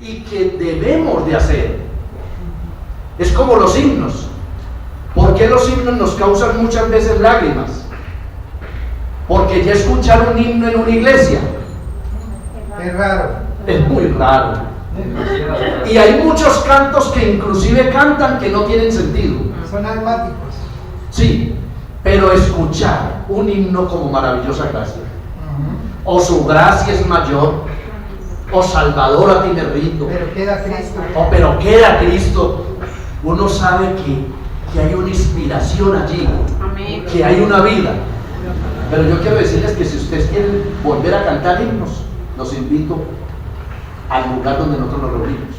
y que debemos de hacer. Es como los himnos. ¿Por qué los himnos nos causan muchas veces lágrimas? Porque ya escuchar un himno en una iglesia es raro. Es muy raro. Y hay muchos cantos que inclusive cantan que no tienen sentido. Son almáticos. Sí, pero escuchar un himno como Maravillosa Gracia, o Su Gracia es Mayor, o Salvador a ti me rindo, Pero queda Cristo. o Pero queda Cristo, uno sabe que hay una inspiración allí, que hay una vida. Pero yo quiero decirles que si ustedes quieren volver a cantar himnos, los invito al lugar donde nosotros nos reunimos,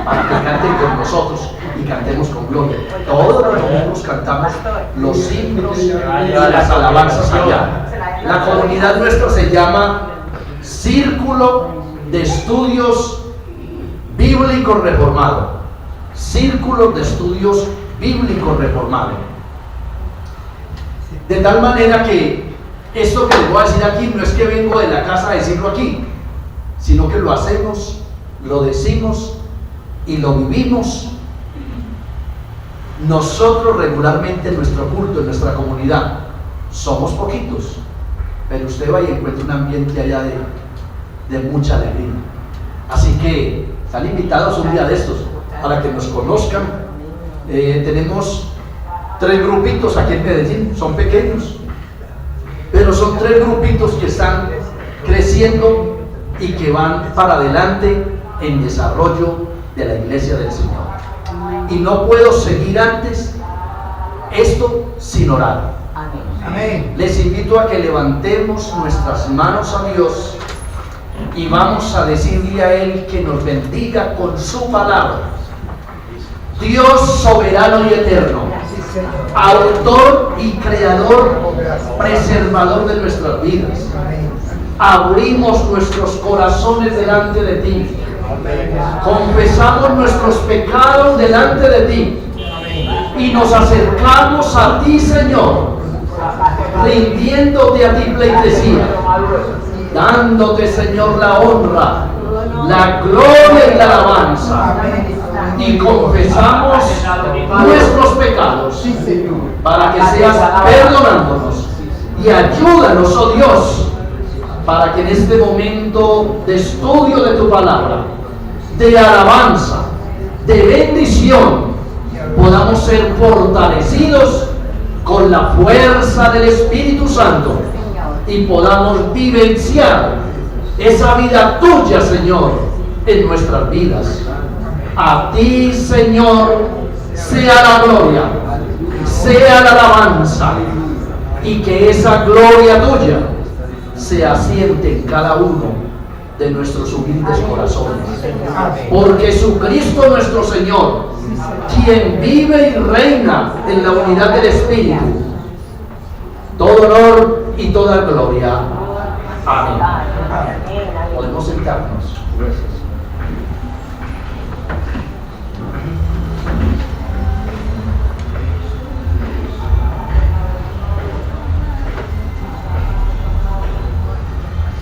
para que canten con nosotros y cantemos con gloria. Todos los domingos cantamos los himnos y las alabanzas allá. La comunidad nuestra se llama Círculo de Estudios Bíblicos Reformado. Círculo de Estudios Bíblicos Reformado. De tal manera que esto que les voy a decir aquí no es que vengo de la casa a decirlo aquí, sino que lo hacemos, lo decimos y lo vivimos nosotros regularmente en nuestro culto, en nuestra comunidad. Somos poquitos, pero usted va y encuentra un ambiente allá de mucha alegría. Así que están invitados un día de estos para que nos conozcan. Tenemos 3 grupitos aquí en Medellín, son pequeños, pero son 3 grupitos que están creciendo y que van para adelante en desarrollo de la iglesia del Señor. Y no puedo seguir antes esto sin orar. Amén. Les invito a que levantemos nuestras manos a Dios y vamos a decirle a Él que nos bendiga con su palabra. Dios soberano y eterno, autor y creador, preservador de nuestras vidas, abrimos nuestros corazones delante de ti, confesamos nuestros pecados delante de ti y nos acercamos a ti, Señor, rindiéndote a ti pleitesía, dándote, Señor, la honra, la gloria y la alabanza, y confesamos nuestros pecados para que seas perdonándonos, y ayúdanos, oh Dios, para que en este momento de estudio de tu palabra, de alabanza, de bendición, podamos ser fortalecidos con la fuerza del Espíritu Santo y podamos vivenciar esa vida tuya, Señor, en nuestras vidas. A ti, Señor, sea la gloria, sea la alabanza, y que esa gloria tuya se asiente en cada uno de nuestros humildes corazones. Por Jesucristo nuestro Señor, quien vive y reina en la unidad del Espíritu, todo honor y toda gloria. Amén. Podemos sentarnos. Gracias.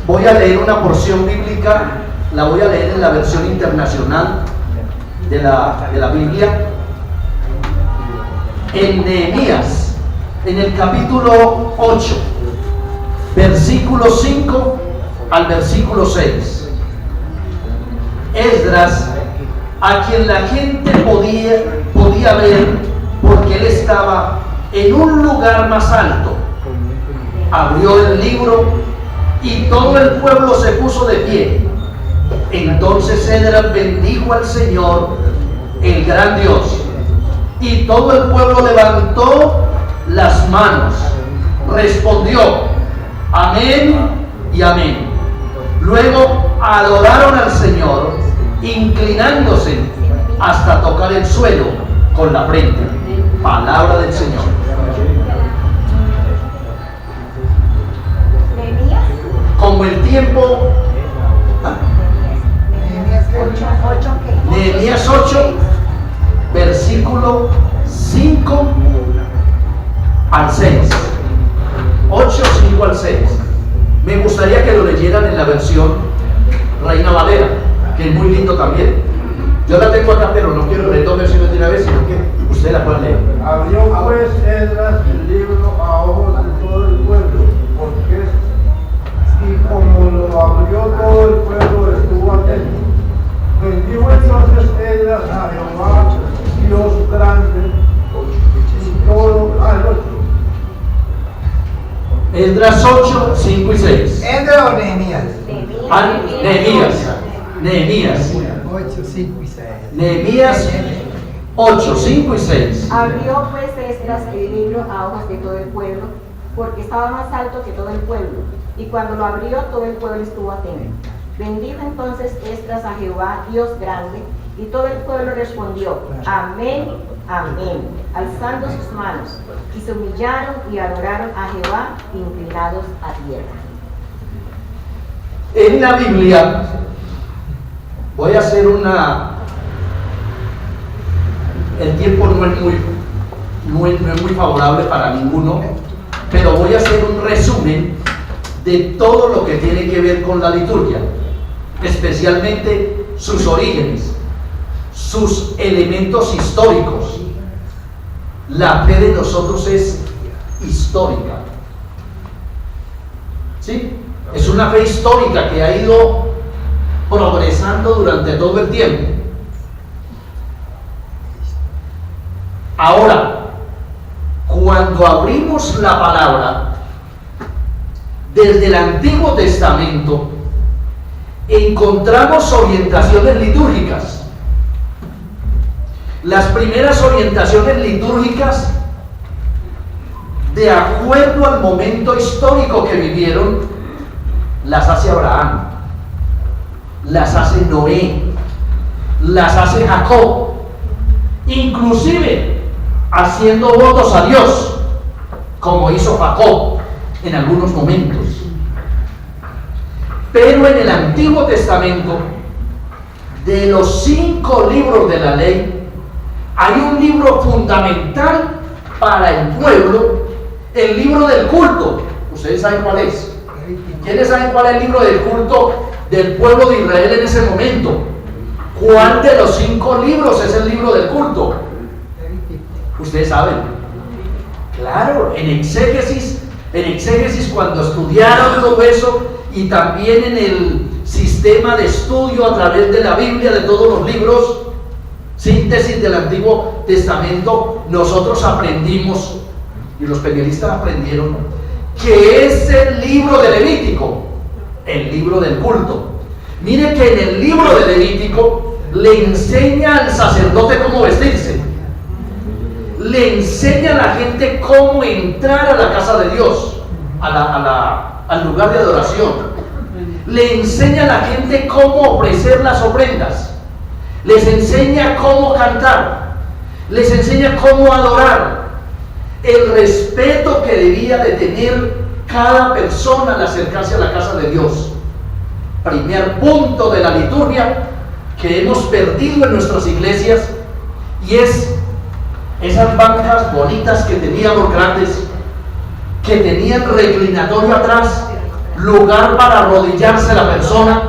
Voy a leer una porción bíblica, la voy a leer en la versión internacional de la Biblia, en Nehemías, en el capítulo 8, versículo 5 al versículo 6. Esdras, a quien la gente podía ver porque él estaba en un lugar más alto, abrió el libro y todo el pueblo se puso de pie. Entonces Esdras bendijo al Señor, el gran Dios, y todo el pueblo levantó las manos, respondió amén y amén. Luego adoraron al Señor, inclinándose hasta tocar el suelo con la frente. Palabra del Señor. Como el tiempo, Nehemías 8, versículo 5 al 6. 8, 5 al 6. Me gustaría que lo leyeran en la versión Reina Valera, que es muy lindo también. Yo la tengo acá, pero no quiero leer dos versiones de una vez, sino que usted la pueda leer. Abrió pues Esdras el libro a ojos de todo el pueblo, y como lo abrió todo el pueblo estuvo atento. Bendijo entonces Esdras a Jehová, Dios grande, y todo al otro. Esdras 8, 5 y 6. ¿Edra o Nehemías? Nehemías. 8, 5 y 6. Nehemías 8, 5 y 6. Abrió pues Esdras el libro a ojos de todo el pueblo, porque estaba más alto que todo el pueblo, y cuando lo abrió todo el pueblo estuvo atento. Bendijo entonces Esdras a Jehová, Dios grande, y todo el pueblo respondió, amén, amén, alzando sus manos, y se humillaron y adoraron a Jehová, inclinados a tierra. En la Biblia, voy a hacer el tiempo no es muy favorable para ninguno, pero voy a hacer un resumen de todo lo que tiene que ver con la liturgia, especialmente sus orígenes, sus elementos históricos. La fe de nosotros es histórica, ¿sí? Es una fe histórica que ha ido progresando durante todo el tiempo. Ahora, cuando abrimos la palabra desde el Antiguo Testamento, encontramos orientaciones litúrgicas. Las primeras orientaciones litúrgicas, de acuerdo al momento histórico que vivieron, las hace Abraham, las hace Noé, las hace Jacob, inclusive haciendo votos a Dios, como hizo Jacob en algunos momentos. Pero en el Antiguo Testamento, de los 5 libros de la ley, hay un libro fundamental para el pueblo, el libro del culto. ¿Ustedes saben cuál es? ¿Quiénes saben cuál es el libro del culto del pueblo de Israel en ese momento? ¿Cuál de los 5 libros es el libro del culto? Ustedes saben. Claro, en exégesis cuando estudiaron todo eso, y también en el sistema de estudio a través de la Biblia, de todos los libros, síntesis del Antiguo Testamento, nosotros aprendimos, y los periodistas aprendieron, que es el libro de Levítico, el libro del culto. Mire que en el libro de Levítico le enseña al sacerdote cómo vestirse, le enseña a la gente cómo entrar a la casa de Dios, al lugar de adoración, le enseña a la gente cómo ofrecer las ofrendas, les enseña cómo cantar, les enseña cómo adorar, el respeto que debía de tener cada persona al acercarse a la casa de Dios. Primer punto de la liturgia que hemos perdido en nuestras iglesias, y es esas bancas bonitas que teníamos grandes, que tenían reclinatorio atrás, lugar para arrodillarse la persona.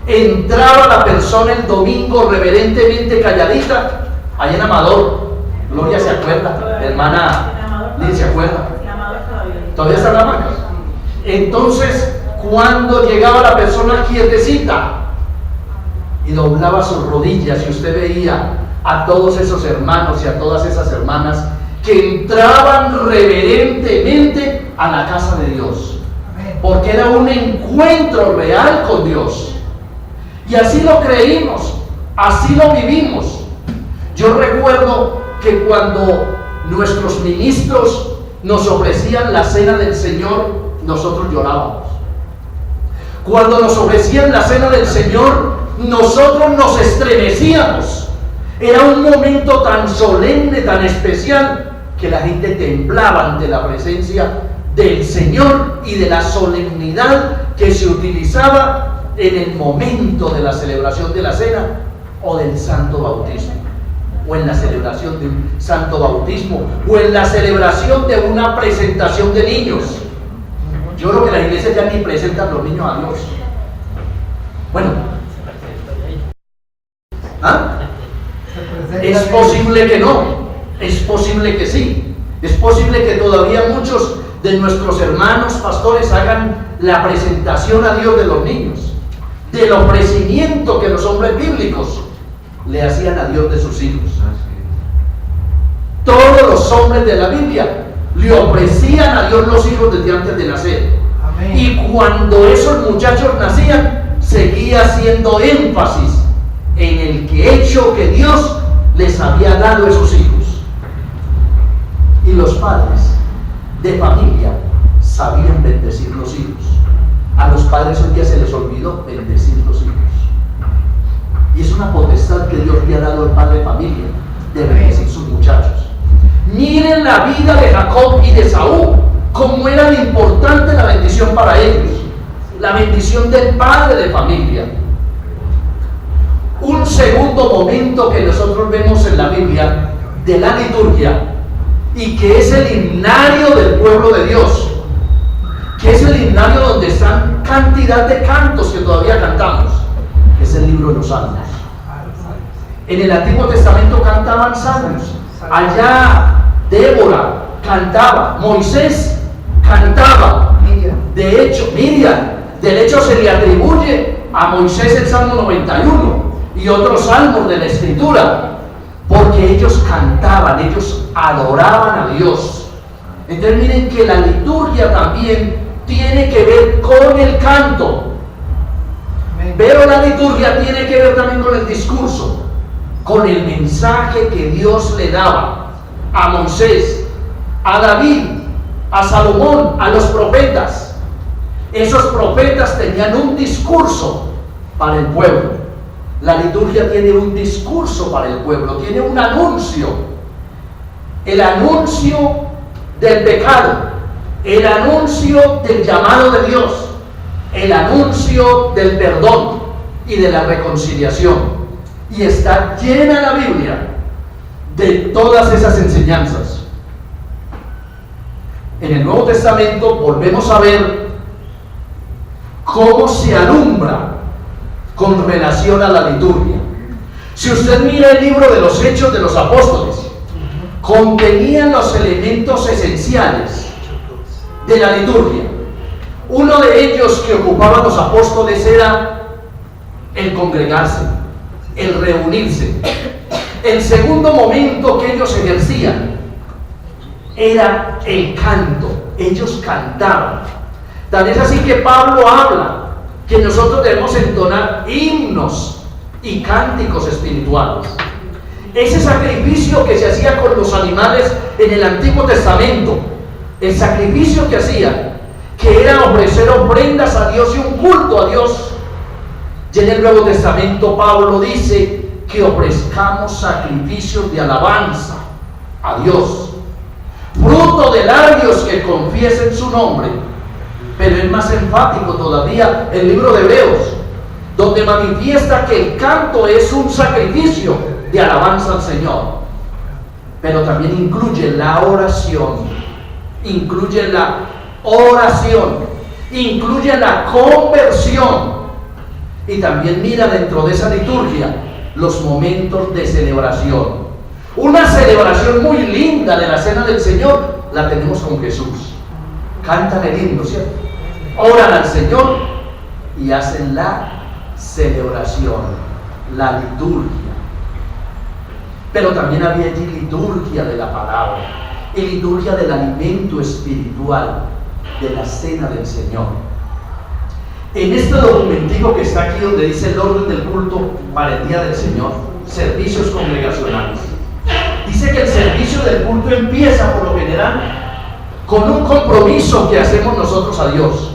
Entraba la persona el domingo reverentemente calladita, allá en Amador. Gloria se acuerda, hermana Liz se acuerda. Todavía están las bancas. Entonces, cuando llegaba la persona quietecita y doblaba sus rodillas, y usted veía a todos esos hermanos y a todas esas hermanas que entraban reverentemente a la casa de Dios, porque era un encuentro real con Dios. Y así lo creímos, así lo vivimos. Yo recuerdo que cuando nuestros ministros nos ofrecían la cena del Señor, nosotros llorábamos. Cuando nos ofrecían la cena del Señor, nosotros nos estremecíamos. Era un momento tan solemne, tan especial, que la gente temblaba ante la presencia del Señor y de la solemnidad que se utilizaba en el momento de la celebración de la cena o del santo bautismo, o en la celebración de un santo bautismo, o en la celebración de una presentación de niños. Yo creo que las iglesias ya ni presentan los niños a Dios. Bueno, Es posible que no, es posible que sí, es posible que todavía muchos de nuestros hermanos pastores hagan la presentación a Dios de los niños, del ofrecimiento que los hombres bíblicos le hacían a Dios de sus hijos. Todos los hombres de la Biblia le ofrecían a Dios los hijos desde antes de nacer. Amén. Y cuando esos muchachos nacían, seguía haciendo énfasis en el hecho que Dios les había dado a esos hijos. Y los padres de familia sabían bendecir los hijos. A los padres hoy día se les olvidó bendecir los hijos. Y es una potestad que Dios le ha dado al padre de familia de bendecir sus muchachos. Miren la vida de Jacob y de Saúl, cómo era de importante la bendición para ellos, la bendición del padre de familia. Un segundo momento que nosotros vemos en la Biblia de la liturgia y que es el himnario del pueblo de Dios, que es el himnario donde están cantidad de cantos que todavía cantamos, es el libro de los Salmos. En el Antiguo Testamento cantaban salmos. Allá Débora cantaba, Moisés cantaba. De hecho, Miriam, del hecho se le atribuye a Moisés el Salmo 91 y otros salmos de la Escritura, porque ellos cantaban, ellos adoraban a Dios. Entonces miren que la liturgia también tiene que ver con el canto, pero la liturgia tiene que ver también con el discurso, con el mensaje que Dios le daba a Moisés, a David, a Salomón, a los profetas. Esos profetas tenían un discurso para el pueblo. La liturgia tiene un discurso para el pueblo, tiene un anuncio. El anuncio del pecado, el anuncio del llamado de Dios, el anuncio del perdón y de la reconciliación. Y está llena la Biblia de todas esas enseñanzas. En el Nuevo Testamento volvemos a ver cómo se alumbra con relación a la liturgia. Si usted mira el libro de los Hechos de los Apóstoles, contenían los elementos esenciales de la liturgia. Uno de ellos que ocupaban los apóstoles era el congregarse, el reunirse. El segundo momento que ellos ejercían era el canto. Ellos cantaban. Tal es así que Pablo habla que nosotros debemos entonar himnos y cánticos espirituales. Ese sacrificio que se hacía con los animales en el Antiguo Testamento, el sacrificio que hacían, que era ofrecer ofrendas a Dios y un culto a Dios. Y en el Nuevo Testamento Pablo dice que ofrezcamos sacrificios de alabanza a Dios, fruto de labios que confiesen su nombre. Pero es más enfático todavía el libro de Hebreos, donde manifiesta que el canto es un sacrificio de alabanza al Señor, pero también incluye la oración, incluye la conversión, y también mira dentro de esa liturgia los momentos de celebración. Una celebración muy linda de la Cena del Señor la tenemos con Jesús. Cantan el himno, ¿cierto? Oran al Señor y hacen la celebración, la liturgia. Pero también había allí liturgia de la palabra y liturgia del alimento espiritual, de la Cena del Señor. En este documentico que está aquí, donde dice el orden del culto para el día del Señor, servicios congregacionales, dice que el servicio del culto empieza por lo general con un compromiso que hacemos nosotros a Dios.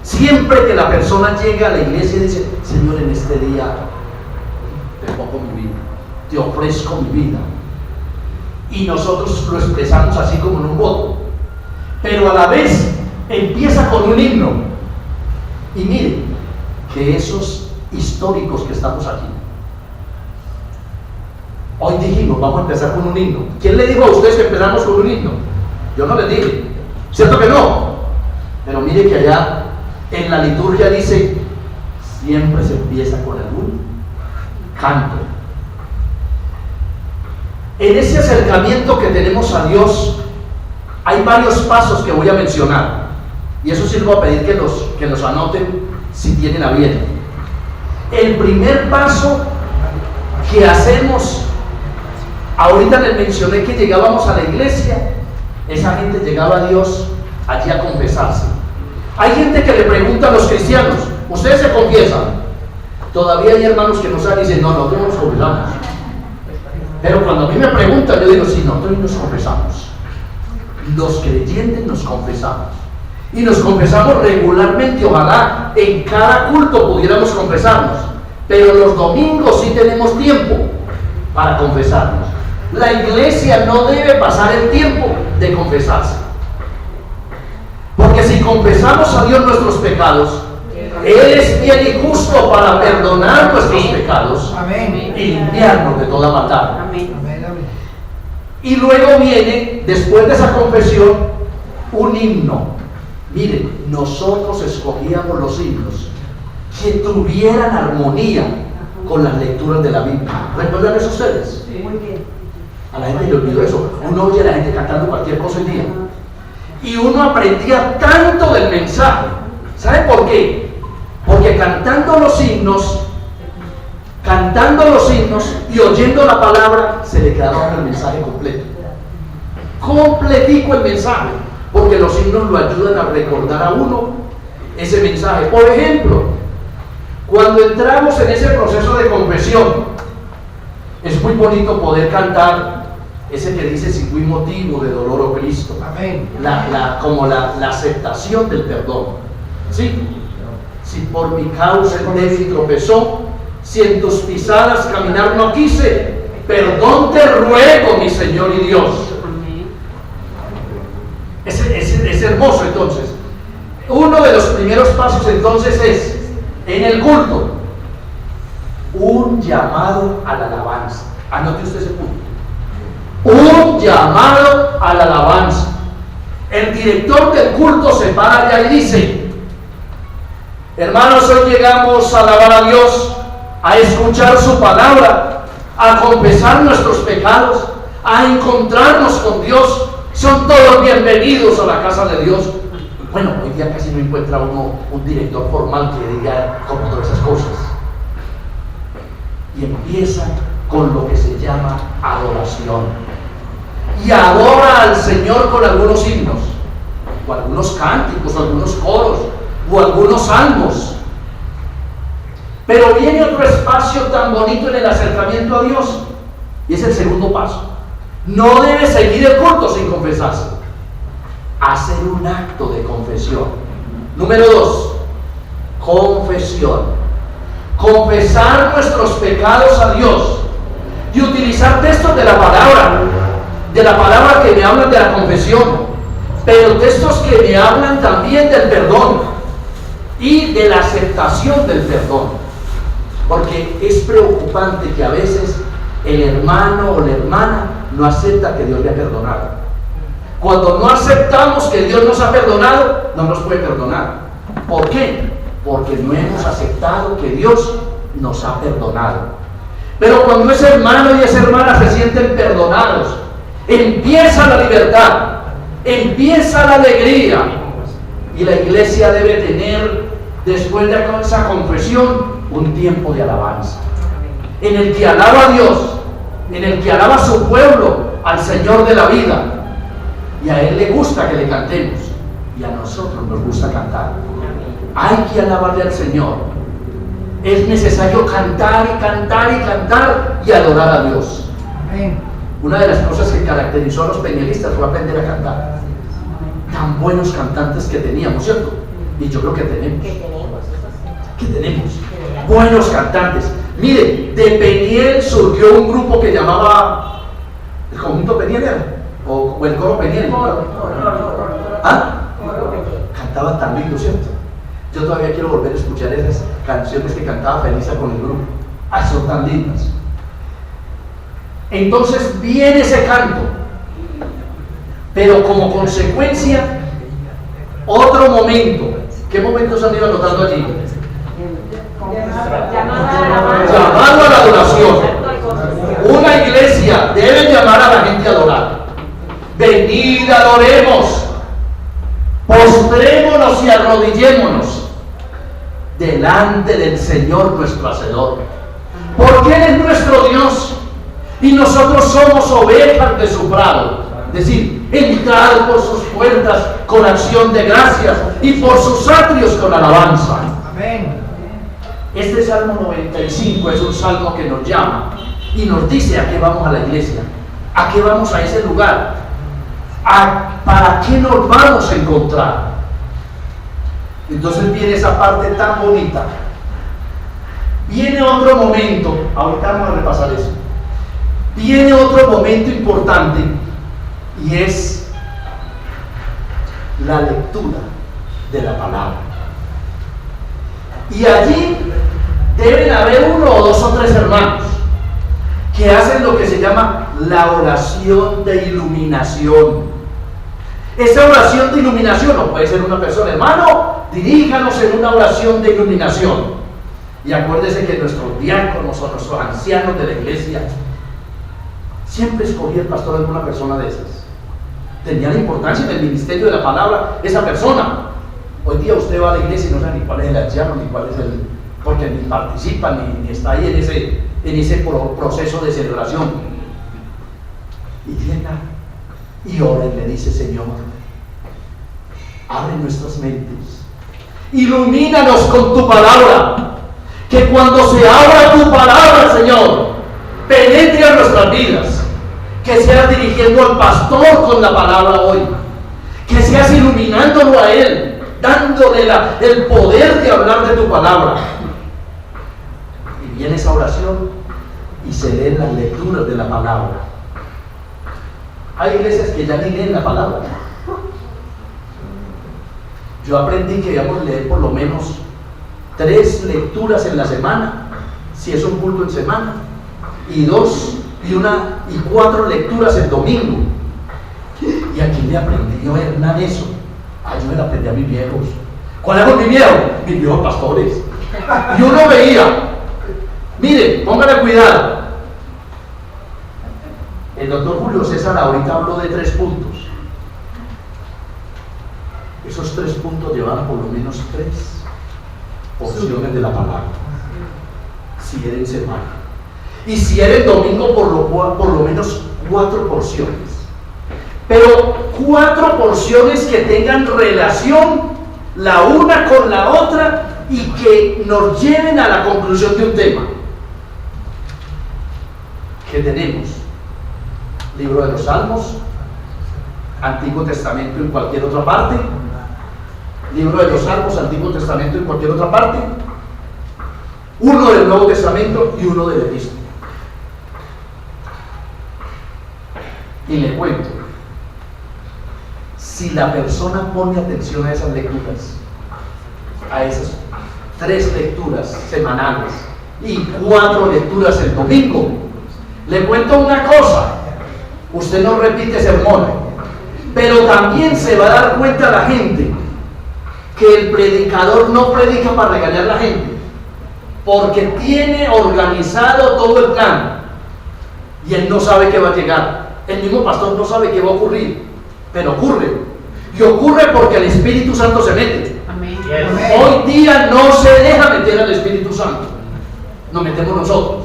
Siempre que la persona llega a la iglesia y dice: Señor, en este día te pongo mi vida, te ofrezco mi vida. Y nosotros lo expresamos así como en un voto, pero a la vez empieza con un himno. Y miren que esos históricos que estamos aquí, hoy dijimos vamos a empezar con un himno. ¿Quién le dijo a ustedes que empezamos con un himno? Yo no les dije, ¿cierto que no? Pero mire que allá en la liturgia dice siempre se empieza con algún canto. En ese acercamiento que tenemos a Dios, hay varios pasos que voy a mencionar. Y eso sí les voy a pedir que los anoten si tienen a bien. El primer paso que hacemos, ahorita les mencioné que llegábamos a la iglesia, esa gente llegaba a Dios allí a confesarse. Hay gente que le pregunta a los cristianos, ¿ustedes se confiesan? Todavía hay hermanos que no saben y dicen, no, nosotros nos confesamos. Pero cuando a mí me preguntan, yo digo, sí, nosotros nos confesamos. Los creyentes nos confesamos. Y nos confesamos regularmente, ojalá en cada culto pudiéramos confesarnos. Pero los domingos sí tenemos tiempo para confesarnos. La iglesia no debe pasar el tiempo de confesarse. Porque si confesamos a Dios nuestros pecados, Él es fiel y justo para perdonar nuestros pecados y limpiarnos de toda maldad. Y luego viene, después de esa confesión, un himno. Miren, nosotros escogíamos los himnos que tuvieran armonía con las lecturas de la Biblia. ¿Recuerdan eso ustedes? Muy bien. A la gente le olvidó eso. Uno oye a la gente cantando cualquier cosa el día. Y uno aprendía tanto del mensaje. ¿Saben por qué? Porque cantando los himnos y oyendo la palabra, se le quedaba el mensaje completo. Completico el mensaje. Porque los himnos lo ayudan a recordar a uno ese mensaje. Por ejemplo, cuando entramos en ese proceso de confesión, es muy bonito poder cantar ese que dice, si fui motivo de dolor o Cristo. Amén. Como la aceptación del perdón. ¿Sí? Si por mi causa el débil tropezó, si en tus pisadas caminar no quise, perdón te ruego, mi Señor y Dios. Es hermoso. Entonces, uno de los primeros pasos entonces es, en el culto, un llamado a la alabanza. Anote usted ese punto. Un llamado a la alabanza. El director del culto se para allá y dice, hermanos, hoy llegamos a alabar a Dios, a escuchar su palabra, a confesar nuestros pecados, a encontrarnos con Dios. Son todos bienvenidos a la casa de Dios. Bueno, hoy día casi no encuentra uno un director formal que diga como todas esas cosas. Y empieza con lo que se llama adoración. Y adora al Señor con algunos himnos, o algunos cánticos, o algunos coros, o algunos salmos. Pero viene otro espacio tan bonito en el acercamiento a Dios, y es el segundo paso. No debe seguir el culto sin confesarse. Hacer un acto de confesión. Número 2, confesión. Confesar nuestros pecados a Dios y utilizar textos de la palabra que me hablan de la confesión, pero textos que me hablan también del perdón y de la aceptación del perdón. Porque es preocupante que a veces el hermano o la hermana no acepta que Dios le ha perdonado. Cuando no aceptamos que Dios nos ha perdonado, no nos puede perdonar. ¿Por qué? Porque no hemos aceptado que Dios nos ha perdonado. Pero cuando ese hermano y esa hermana se sienten perdonados, empieza la libertad, empieza la alegría. Y la iglesia debe tener, después de esa confesión, un tiempo de alabanza, en el que alaba a Dios, en el que alaba a su pueblo, al Señor de la vida. Y a Él le gusta que le cantemos, y a nosotros nos gusta cantar. Hay que alabarle al Señor. Es necesario cantar y cantar y cantar y adorar a Dios. Amén. Una de las cosas que caracterizó a los peñalistas fue aprender a cantar. Tan buenos cantantes que teníamos, ¿cierto? Y yo creo que tenemos. Que tenemos buenos cantantes. Mire, de Peniel surgió un grupo que llamaba el conjunto Peniel, o el coro Peniel. ¿Ah? Cantaba tan lindo, ¿cierto? Yo todavía quiero volver a escuchar esas canciones que cantaba Felisa con el grupo. Ah, son tan lindas. Entonces viene ese canto, pero como consecuencia, otro momento. ¿Qué momentos han ido anotando allí? Llamado a la adoración. Una una iglesia debe llamar a la gente a adorar. Venid, adoremos, postrémonos y arrodillémonos delante del Señor nuestro Hacedor, porque Él es nuestro Dios y nosotros somos ovejas de su prado. Es decir, entrar por sus puertas con acción de gracias y por sus atrios con alabanza. Amén. Este Salmo 95 es un salmo que nos llama y nos dice a qué vamos a la iglesia, a qué vamos a ese lugar, para qué nos vamos a encontrar. Entonces viene esa parte tan bonita. Viene otro momento, ahorita vamos a repasar eso. Viene otro momento importante y es la lectura de la palabra. Y allí deben haber uno o dos o tres hermanos que hacen lo que se llama la oración de iluminación. Esa oración de iluminación no puede ser una persona, hermano, diríjanos en una oración de iluminación. Y acuérdese que nuestros diáconos o nuestros ancianos de la iglesia siempre escogía el pastor alguna persona de esas. Tenía la importancia en el ministerio de la palabra esa persona. Hoy día usted va a la iglesia y no sabe ni cuál es el anciano, ni cuál es el, porque ni participa, ni está ahí en ese proceso de celebración. Y llega y ora y le dice: Señor, abre nuestras mentes, ilumínanos con tu palabra, que cuando se abra tu palabra, Señor, penetre a nuestras vidas, que seas dirigiendo al pastor con la palabra hoy, que seas iluminándolo a él, dándole el poder de hablar de tu palabra. Y viene esa oración y se leen las lecturas de la palabra. Hay iglesias que ya ni leen la palabra. Yo aprendí que debíamos leer por lo menos 3 lecturas en la semana, si es un culto en semana, y 4 lecturas el domingo. ¿Y a quién le aprendió Hernán eso? Yo me lo aprendí a mis viejos. ¿Cuál era mi viejo? Mis viejos pastores. Y uno veía, miren, póngale cuidado. El doctor Julio César ahorita habló de 3 puntos. Esos 3 puntos llevan por lo menos 3 porciones de la palabra, si era en semana. Y si era el domingo, por lo menos 4 porciones. Pero 4 porciones que tengan relación la una con la otra y que nos lleven a la conclusión de un tema. ¿Qué tenemos? Libro de los Salmos, Antiguo Testamento en cualquier otra parte, Libro de los Salmos, Antiguo Testamento en cualquier otra parte, uno del Nuevo Testamento y uno del Epístola. Y le cuento, si la persona pone atención a esas lecturas, a esas 3 lecturas semanales y 4 lecturas el domingo, le cuento una cosa: usted no repite sermón, pero también se va a dar cuenta la gente que el predicador no predica para regañar a la gente, porque tiene organizado todo el plan y él no sabe qué va a llegar. El mismo pastor no sabe qué va a ocurrir, pero ocurre. Y ocurre porque el Espíritu Santo se mete. Amén. Hoy día no se deja meter al Espíritu Santo, nos metemos nosotros.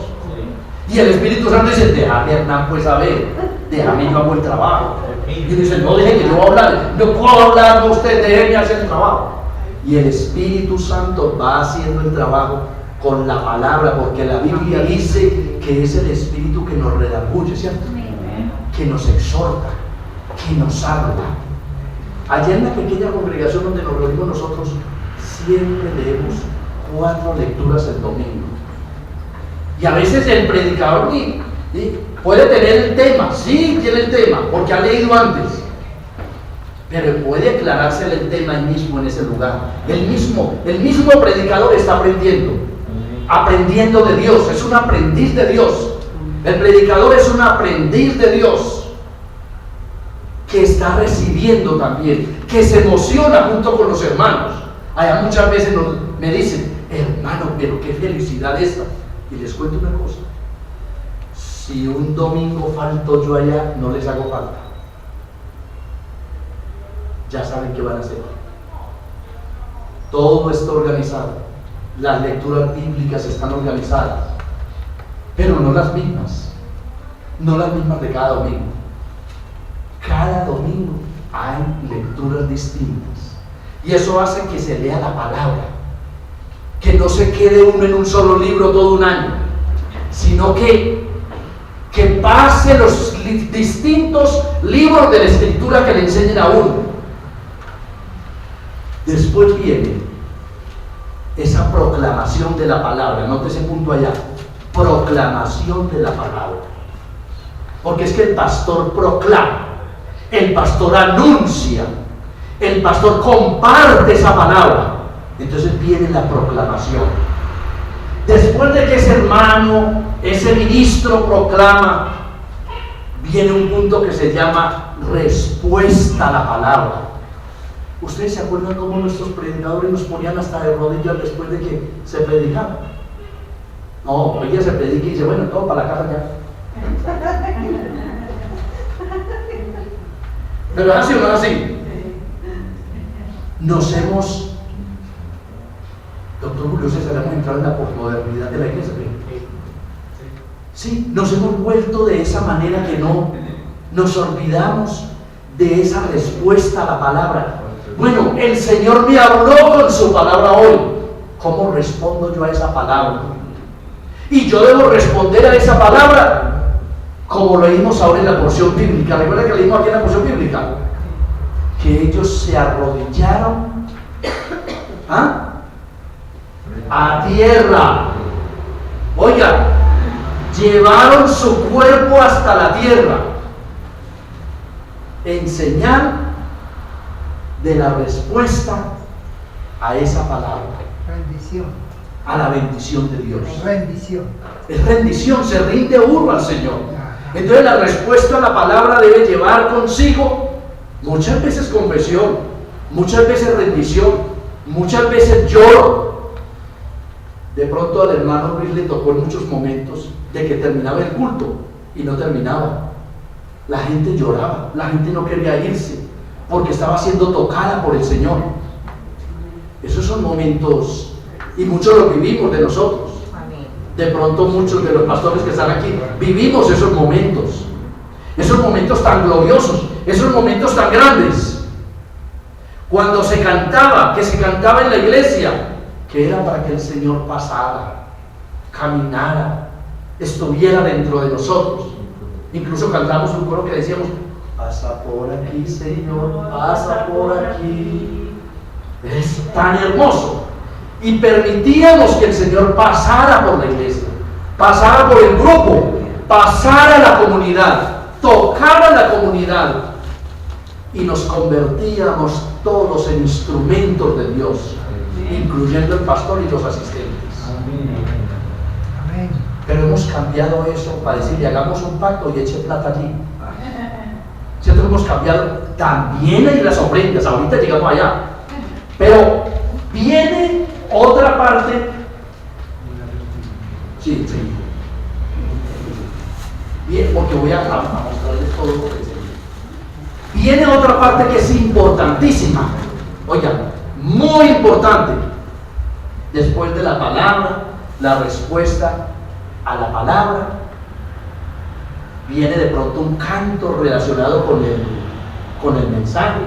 Y el Espíritu Santo dice: déjame, Hernán, pues a ver, déjame, yo hago el trabajo. Y dice: no, deje que yo voy a hablar, no puedo hablar, no, usted déjeme hacer el trabajo. Y el Espíritu Santo va haciendo el trabajo con la palabra, porque la Biblia dice que es el Espíritu que nos redarguye, ¿cierto? Que nos exhorta, que nos habla. Allá en la pequeña congregación donde nos reunimos nosotros, siempre leemos 4 lecturas el domingo. Y a veces el predicador puede tener el tema, sí tiene el tema, porque ha leído antes, pero puede aclararse el tema él mismo en ese lugar. El mismo predicador está aprendiendo de Dios, es un aprendiz de Dios. El predicador es un aprendiz de Dios que está recibiendo también, que se emociona junto con los hermanos. Allá muchas veces me dicen: hermano, pero qué felicidad esta. Y les cuento una cosa: Si un domingo falto yo allá, no les hago falta. Ya saben qué van a hacer. Todo está organizado. Las lecturas bíblicas están organizadas, pero no las mismas. No las mismas de cada domingo. Cada domingo hay lecturas distintas. Y eso hace que se lea la palabra. Que no se quede uno en un solo libro todo un año, sino que pase los distintos libros de la Escritura que le enseñen a uno. Después viene esa proclamación de la palabra. Note ese punto allá. Proclamación de la palabra. Porque es que el pastor proclama, el pastor anuncia, el pastor comparte esa palabra. Entonces viene la proclamación. Después de que ese hermano, ese ministro proclama, viene un punto que se llama respuesta a la palabra. ¿Ustedes se acuerdan cómo nuestros predicadores nos ponían hasta de rodillas después de que se predicaba? No, hoy día se predica y dice, bueno, todo para la casa ya. Pero es así o no es así. Nos hemos, doctor Julio César, hemos entrado en la posmodernidad de la iglesia. Sí, nos hemos vuelto de esa manera que no nos olvidamos de esa respuesta a la palabra. Bueno, el Señor me habló con su palabra hoy. ¿Cómo respondo yo a esa palabra? Y yo debo responder a esa palabra como leímos ahora en la porción bíblica. ¿Recuerda que leímos aquí en la porción bíblica? Que ellos se arrodillaron a tierra. Oiga, llevaron su cuerpo hasta la tierra en señal de la respuesta a esa palabra. Rendición. A la bendición de Dios. Rendición. Es rendición, se rinde uno al Señor. Entonces la respuesta a la palabra debe llevar consigo muchas veces confesión, muchas veces rendición, muchas veces lloro. De pronto al hermano Luis le tocó en muchos momentos de que terminaba el culto y no terminaba. La gente lloraba, la gente no quería irse porque estaba siendo tocada por el Señor. Esos son momentos, y muchos los vivimos de nosotros. De pronto muchos de los pastores que están aquí vivimos esos momentos tan gloriosos, esos momentos tan grandes. Cuando se cantaba, que se cantaba en la iglesia, que era para que el Señor pasara, caminara, estuviera dentro de nosotros. Incluso cantamos un coro que decíamos, pasa por aquí, Señor, pasa por aquí. Es tan hermoso. Y permitíamos que el Señor pasara por la iglesia, pasara por el grupo, pasara a la comunidad, tocara la comunidad, y nos convertíamos todos en instrumentos de Dios, incluyendo el pastor y los asistentes. Amén. Pero hemos cambiado eso para decirle, hagamos un pacto y eche plata allí. ¿Cierto? Hemos cambiado. También hay las ofrendas, ahorita llegamos allá. Pero viene otra parte. Sí. Bien, porque voy a mostrarles todo lo que se viene otra parte que es importantísima. Oigan, muy importante. Después de la palabra, la respuesta a la palabra, viene de pronto un canto relacionado con el mensaje.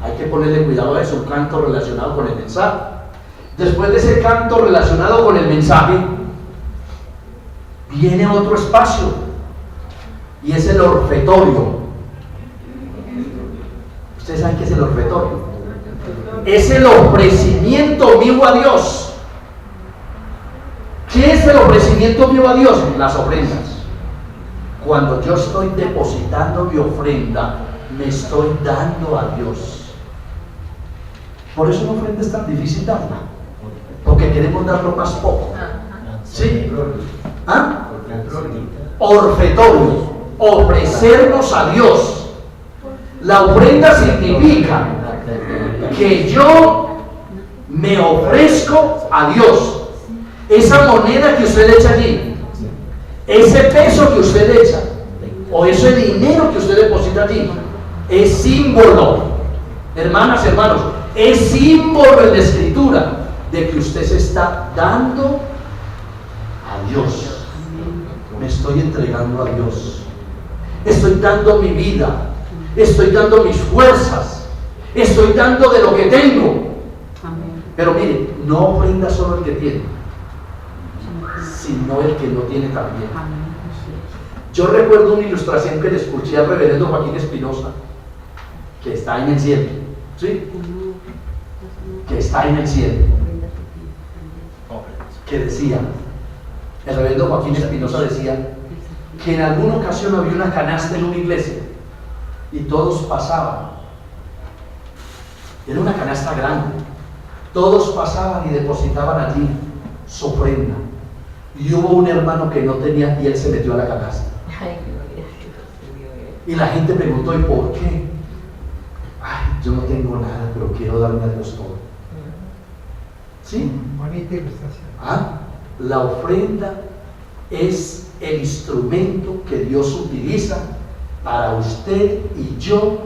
Hay que ponerle cuidado a eso, un canto relacionado con el mensaje. Después de ese canto relacionado con el mensaje, viene otro espacio, y es el orfetorio. ¿Ustedes saben qué es el orfetorio? Es el ofrecimiento vivo a Dios. ¿Qué es el ofrecimiento vivo a Dios? Las ofrendas. Cuando yo estoy depositando mi ofrenda, me estoy dando a Dios. Por eso una ofrenda es tan difícil darla, porque queremos darlo más poco. ¿Sí? Orfetorio, ofrecernos a Dios. La ofrenda significa que yo me ofrezco a Dios. Esa moneda que usted echa allí, ese peso que usted echa o ese dinero que usted deposita allí es símbolo, hermanas, hermanos, es símbolo en la escritura de que usted se está dando a Dios. Me estoy entregando a Dios, estoy dando mi vida, estoy dando mis fuerzas, estoy dando de lo que tengo. Pero mire, no ofrenda solo el que tiene, sino el que no tiene también. Yo recuerdo una ilustración que le escuché al reverendo Joaquín Espinosa, que está en el cielo, ¿sí? Que está en el cielo, que decía, el reverendo Joaquín Espinosa decía que en alguna ocasión había una canasta en una iglesia y todos pasaban. Era una canasta grande. Todos pasaban y depositaban allí su ofrenda. Y hubo un hermano que no tenía y él se metió a la canasta. Y la gente preguntó, ¿y por qué? Ay, yo no tengo nada, pero quiero darme a Dios todo. ¿Sí? Bonita ilustración. La ofrenda es el instrumento que Dios utiliza para usted y yo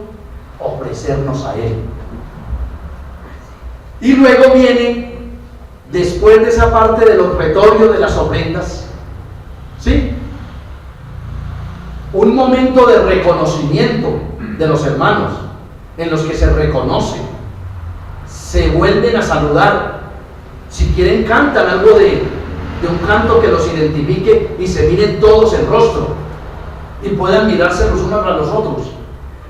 ofrecernos a Él. Y luego viene, después de esa parte del ofertorio de las ofrendas, ¿sí?, un momento de reconocimiento de los hermanos, en los que se reconocen, se vuelven a saludar. Si quieren, cantan algo de un canto que los identifique y se miren todos el rostro y puedan mirarse los unos a los otros.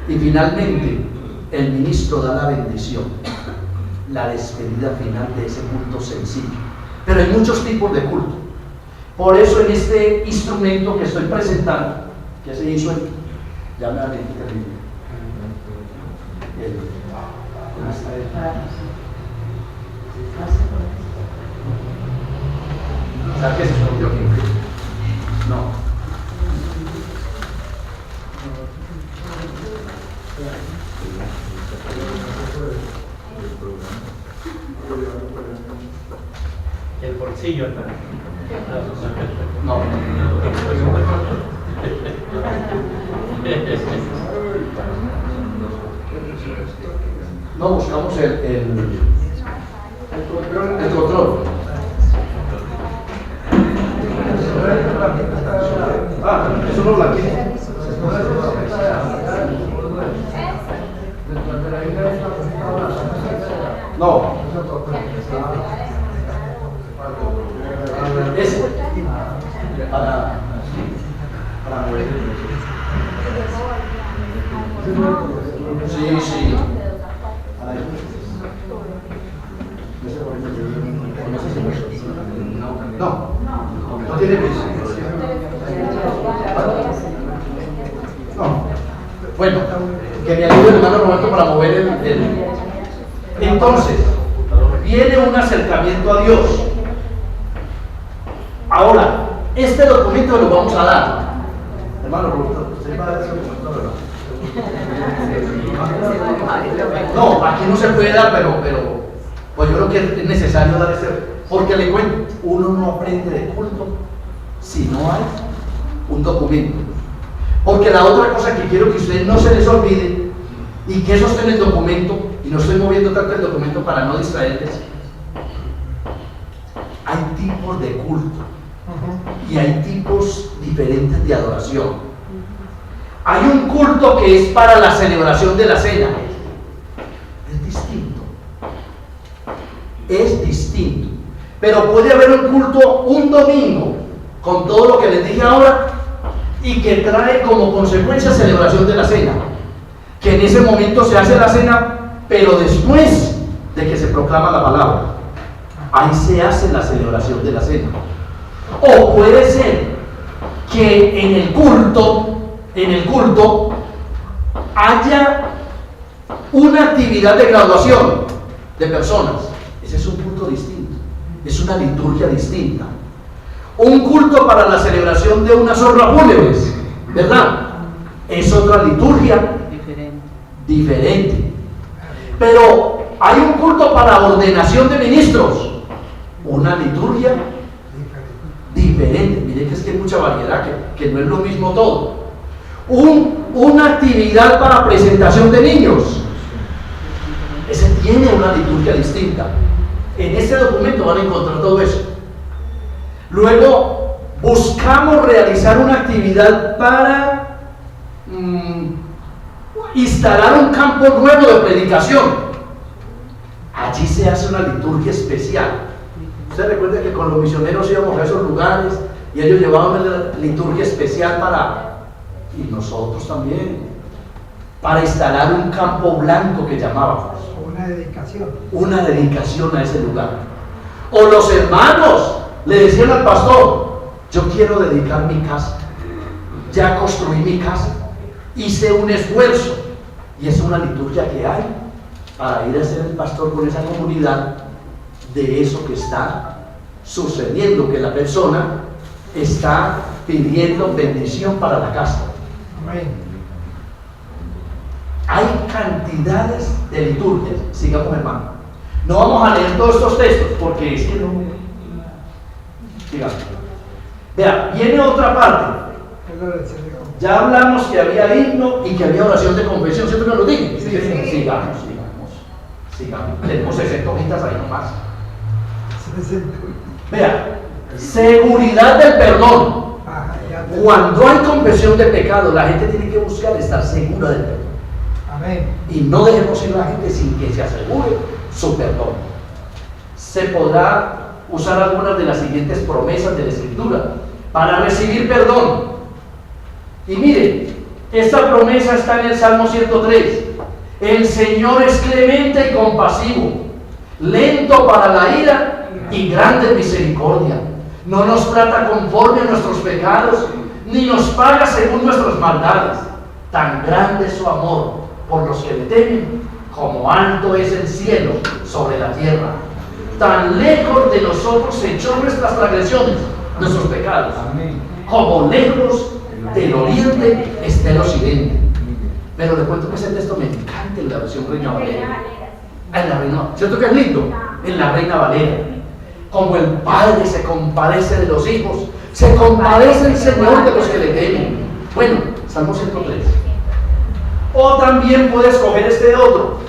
Y finalmente, el ministro da la bendición, la despedida final de ese culto sencillo. Pero hay muchos tipos de culto. Por eso en este instrumento que estoy presentando, que se hizo en, ya me va a decir ¿sabes qué se escondió aquí? No. El bolsillo, hermano. No. No, buscamos el control. Eso no la tiene. No. Es para mover. Sí. No tiene piso. No. Bueno, que me ayude el hermano Roberto para mover el. Entonces, viene un acercamiento a Dios. Ahora, este documento lo vamos a dar. Hermano Roberto, ¿usted va a dar ese documento, verdad? No, aquí no se puede dar, pero pues yo creo que es necesario dar ese, porque le cuento, uno no aprende de culto si no hay un documento. Porque la otra cosa que quiero que ustedes no se les olvide, y que eso esté en el documento, y no estoy moviendo tanto el documento para no distraerles, hay tipos de culto y hay tipos diferentes de adoración. Hay un culto que es para la celebración de la cena. Es distinto. Pero puede haber un culto un domingo, con todo lo que les dije ahora, y que trae como consecuencia celebración de la cena. Que en ese momento se hace la cena, pero después de que se proclama la palabra, ahí se hace la celebración de la cena. O puede ser que en el culto haya una actividad de graduación de personas. Ese es un culto distinto, es una liturgia distinta. Un culto para la celebración de unas honras fúnebres, ¿verdad? Es otra liturgia diferente. Pero hay un culto para ordenación de ministros, una liturgia diferente. diferente. Miren que es que hay mucha variedad, que no es lo mismo todo. Una actividad para presentación de niños. Ese tiene una liturgia distinta. En este documento van a encontrar todo eso. Luego, buscamos realizar una actividad para instalar un campo nuevo de predicación. Allí se hace una liturgia especial. Usted recuerda que con los misioneros íbamos a esos lugares y ellos llevaban una liturgia especial y nosotros también, para instalar un campo blanco que llamábamos. Una dedicación. Una dedicación a ese lugar. O los hermanos le decían al pastor: yo quiero dedicar mi casa, ya construí mi casa, hice un esfuerzo, y es una liturgia que hay para ir a ser el pastor con esa comunidad de eso que está sucediendo, que la persona está pidiendo bendición para la casa. Amén. Hay cantidades de liturgias. Sigamos, hermano. No vamos a leer todos estos textos porque es que no. Sigamos. Vea, viene otra parte. Ya hablamos que había himno y que había oración de confesión. ¿Siempre nos lo dije? Sí. Sigamos. Tenemos 60 hojitas ahí nomás. Vea, seguridad del perdón. Cuando hay confesión de pecado, la gente tiene que buscar estar segura del perdón. Amén. Y no dejemos ir a la gente sin que se asegure su perdón. Se podrá usar algunas de las siguientes promesas de la Escritura para recibir perdón. Y miren, esta promesa está en el Salmo 103. El Señor es clemente y compasivo, lento para la ira y grande en misericordia. No nos trata conforme a nuestros pecados, ni nos paga según nuestras maldades. Tan grande es su amor por los que le temen, como alto es el cielo sobre la tierra. Tan lejos de nosotros echó nuestras transgresiones, nuestros pecados. Como lejos del oriente está el occidente. Pero le cuento que ese texto me encanta en la versión Reina Valera. En la Reina, ¿cierto que es lindo? En la Reina Valera. Como el Padre se compadece de los hijos, se compadece el Señor de los que le temen. Bueno, Salmo 103. O también puedes coger este otro.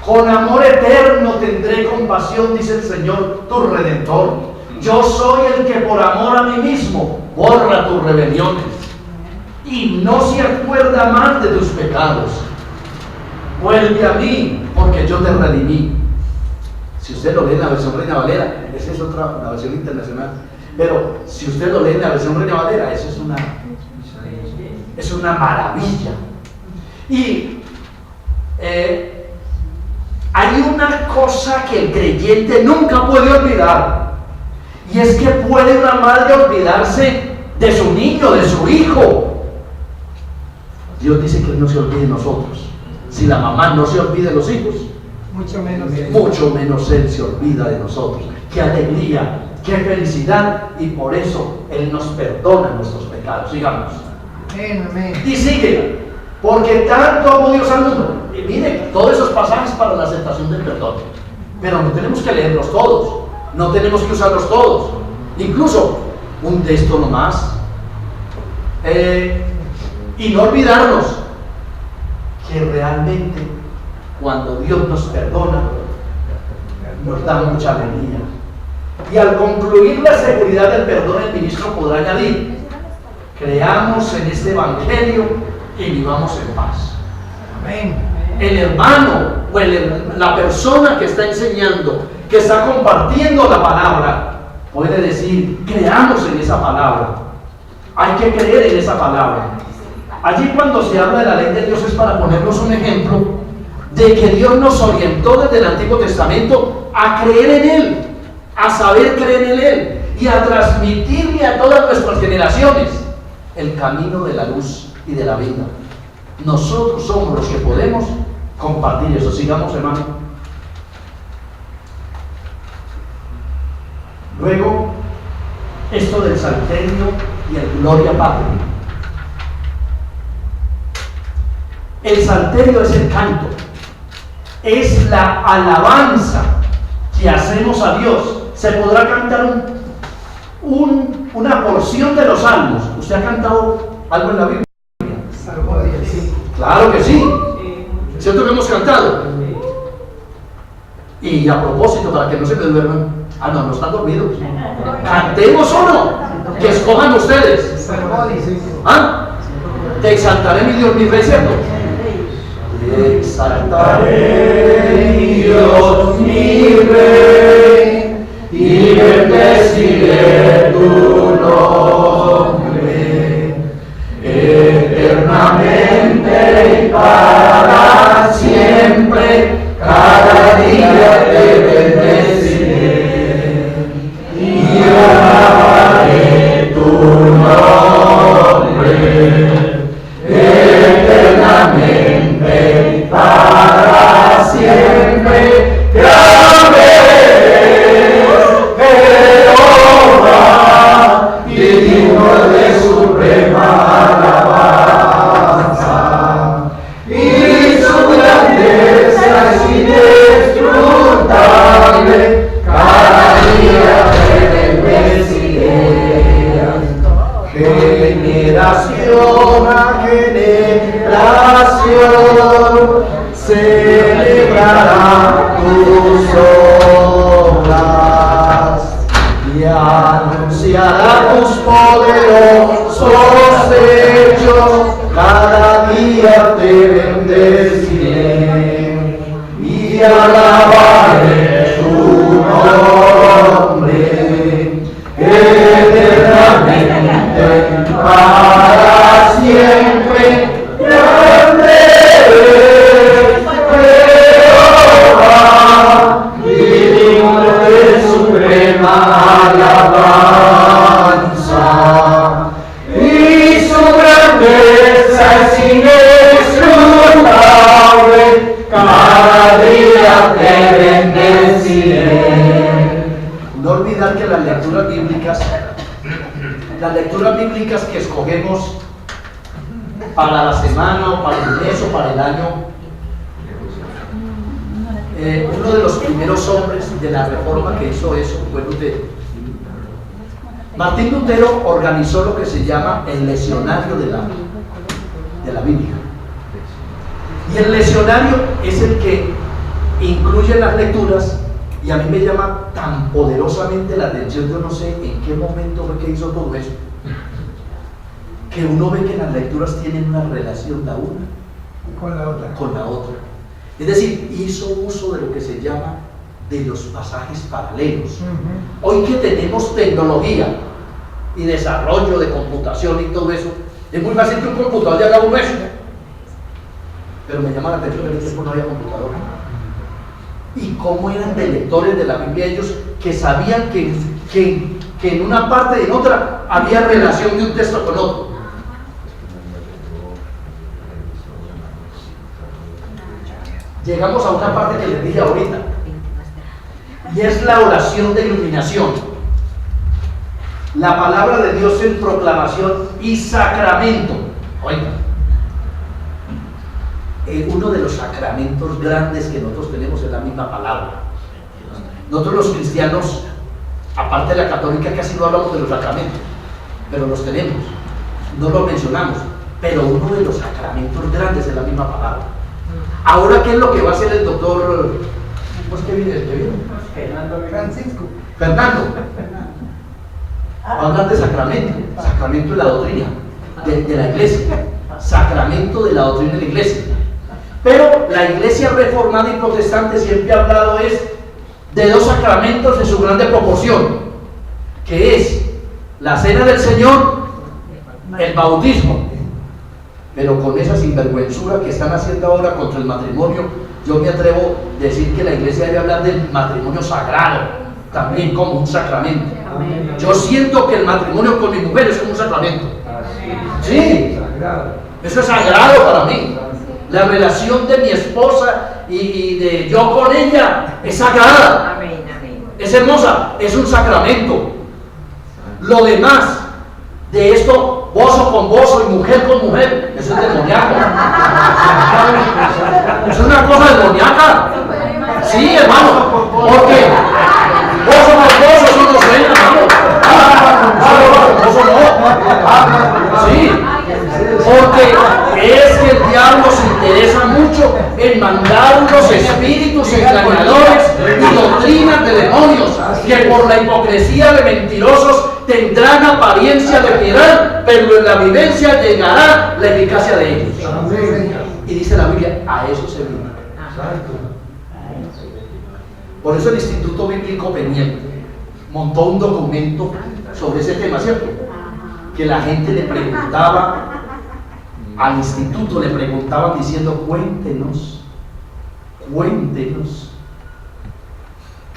Con amor eterno tendré compasión, dice el Señor, tu Redentor. Yo soy el que por amor a mí mismo borra tus rebeliones y no se acuerda más de tus pecados. Vuelve a mí, porque yo te redimí. Si usted lo lee en la versión Reina Valera, esa es otra, la versión internacional. Pero si usted lo lee en la versión Reina Valera, eso es una maravilla. Y hay una cosa que el creyente nunca puede olvidar, y es que puede una madre olvidarse de su niño, de su hijo. Dios dice que Él no se olvide de nosotros. Si la mamá no se olvida de los hijos, mucho menos Él se olvida de nosotros. Qué alegría, qué felicidad, y por eso Él nos perdona nuestros pecados. Sigamos. Amén. Y sigue. Porque tanto amó Dios al mundo. Y miren, todos esos pasajes para la aceptación del perdón. Pero no tenemos que leerlos todos, no tenemos que usarlos todos. Incluso un texto nomás. Y no olvidarnos que realmente cuando Dios nos perdona, nos da mucha alegría. Y al concluir la seguridad del perdón, el ministro podrá añadir: creamos en este evangelio y vivamos en paz. Amén. El hermano o la persona que está enseñando, que está compartiendo la palabra, puede decir: creamos en esa palabra. Hay que creer en esa palabra. Allí, cuando se habla de la ley de Dios, es para ponernos un ejemplo de que Dios nos orientó desde el Antiguo Testamento a creer en Él, a saber creer en Él y a transmitirle a todas nuestras generaciones el camino de la luz y de la vida. Nosotros somos los que podemos compartir eso. Sigamos, hermano. Luego, esto del salterio y el Gloria Patri. El salterio es el canto, es la alabanza que hacemos a Dios. Se podrá cantar un una porción de los salmos. ¿Usted ha cantado algo en la Biblia? Salmo 10. Claro que sí. ¿Cierto que hemos cantado? Y a propósito, para que no se me duerman. Ah, no están dormidos. ¿Cantemos o no? Que escojan ustedes. Salmo 10. ¿Ah? Te exaltaré, mi Dios, mi rey, ¿cierto? Te exaltaré, mi Dios, mi rey, y bendeciré tu nombre eternamente y para siempre. Cada día te bendeciré y alabaré tu nombre eternamente y para siempre. Grande es Jehová y digno de suprema alabanza, y su grandeza es inescrutable. Cada día te bendeciré. Generación a generación celebrará tus obras y anunciará tus poderosos hechos. Cada día te bendeciré y alabaré tu nombre eternamente para siempre. Grande es Jehová y digno de suprema alabanza, y su grandeza es inescrutable. Cada día te bendeciré. No olvidar que las lecturas bíblicas que escogemos para la semana o para el mes o para el año, uno de los primeros hombres de la reforma que hizo eso fue Lutero. Martín Lutero organizó lo que se llama el leccionario de la Biblia. Y el leccionario es el que incluye las lecturas. Y a mí me llama tan poderosamente la atención, yo no sé en qué momento fue que hizo todo eso, que uno ve que las lecturas tienen una relación la una con la otra. Es decir, hizo uso de lo que se llama de los pasajes paralelos. Hoy que tenemos tecnología y desarrollo de computación y todo eso, es muy fácil que un computador ya haga un eso. Pero me llama la atención que en ese tiempo no había computador. Y cómo eran de lectores de la Biblia ellos, que sabían que en una parte y en otra había relación de un texto con otro. Llegamos a una parte que les dije ahorita, y es la oración de iluminación. La palabra de Dios en proclamación y sacramento. Oiga, uno de los sacramentos grandes que nosotros tenemos es la misma palabra. Nosotros los cristianos, aparte de la católica, casi no hablamos de los sacramentos, pero los tenemos, no los mencionamos, pero uno de los sacramentos grandes es la misma palabra. Ahora, ¿qué es lo que va a hacer el doctor? ¿Pues qué viene? Fernando. Va a hablar de sacramento, sacramento de la doctrina, de la iglesia, sacramento de la doctrina de la iglesia. Pero la iglesia reformada y protestante siempre ha hablado de dos sacramentos de su grande proporción, que es la cena del Señor, el bautismo. Pero con esa sinvergüenzura que están haciendo ahora contra el matrimonio, yo me atrevo a decir que la iglesia debe hablar del matrimonio sagrado, también como un sacramento. Yo siento que el matrimonio con mi mujer es como un sacramento. Sí, eso es sagrado para mí. La relación de mi esposa y de yo con ella es sagrada. Es hermosa, es un sacramento. Lo demás de esto, bozo con bozo y mujer con mujer, eso es demoníaco. Es una cosa demoníaca. Sí, hermano, porque bozo con bozo, eso no suena, hermano. que por la hipocresía de mentirosos tendrán apariencia de piedad, pero en la vivencia llegará la eficacia de ellos. Y dice la Biblia, a eso se vino. Por eso el Instituto Bíblico Peniel montó un documento sobre ese tema, ¿cierto? Que la gente le preguntaba al instituto, le preguntaban diciendo, cuéntenos,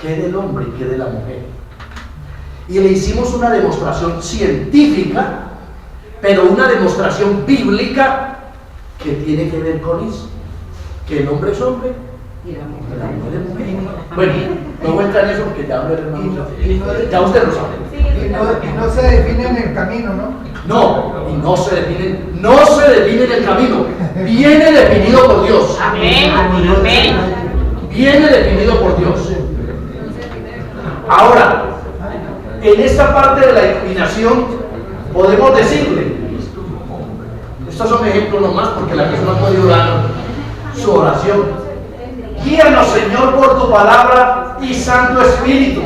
¿qué del hombre y qué de la mujer? Y le hicimos una demostración científica, pero una demostración bíblica que tiene que ver con eso, que el hombre es hombre y la mujer es mujer. Bueno, no voy a entrar en eso porque ya hablo de hermano, ya usted lo sabe. Y no se define en el camino, ¿no? No, y no se define en el camino, viene definido por Dios. Amén. Amén. Viene definido por Dios. Ahora, en esta parte de la iluminación podemos decirle, estos son ejemplos nomás porque la persona puede orar su oración. Guíanos, Señor, por tu palabra y Santo Espíritu,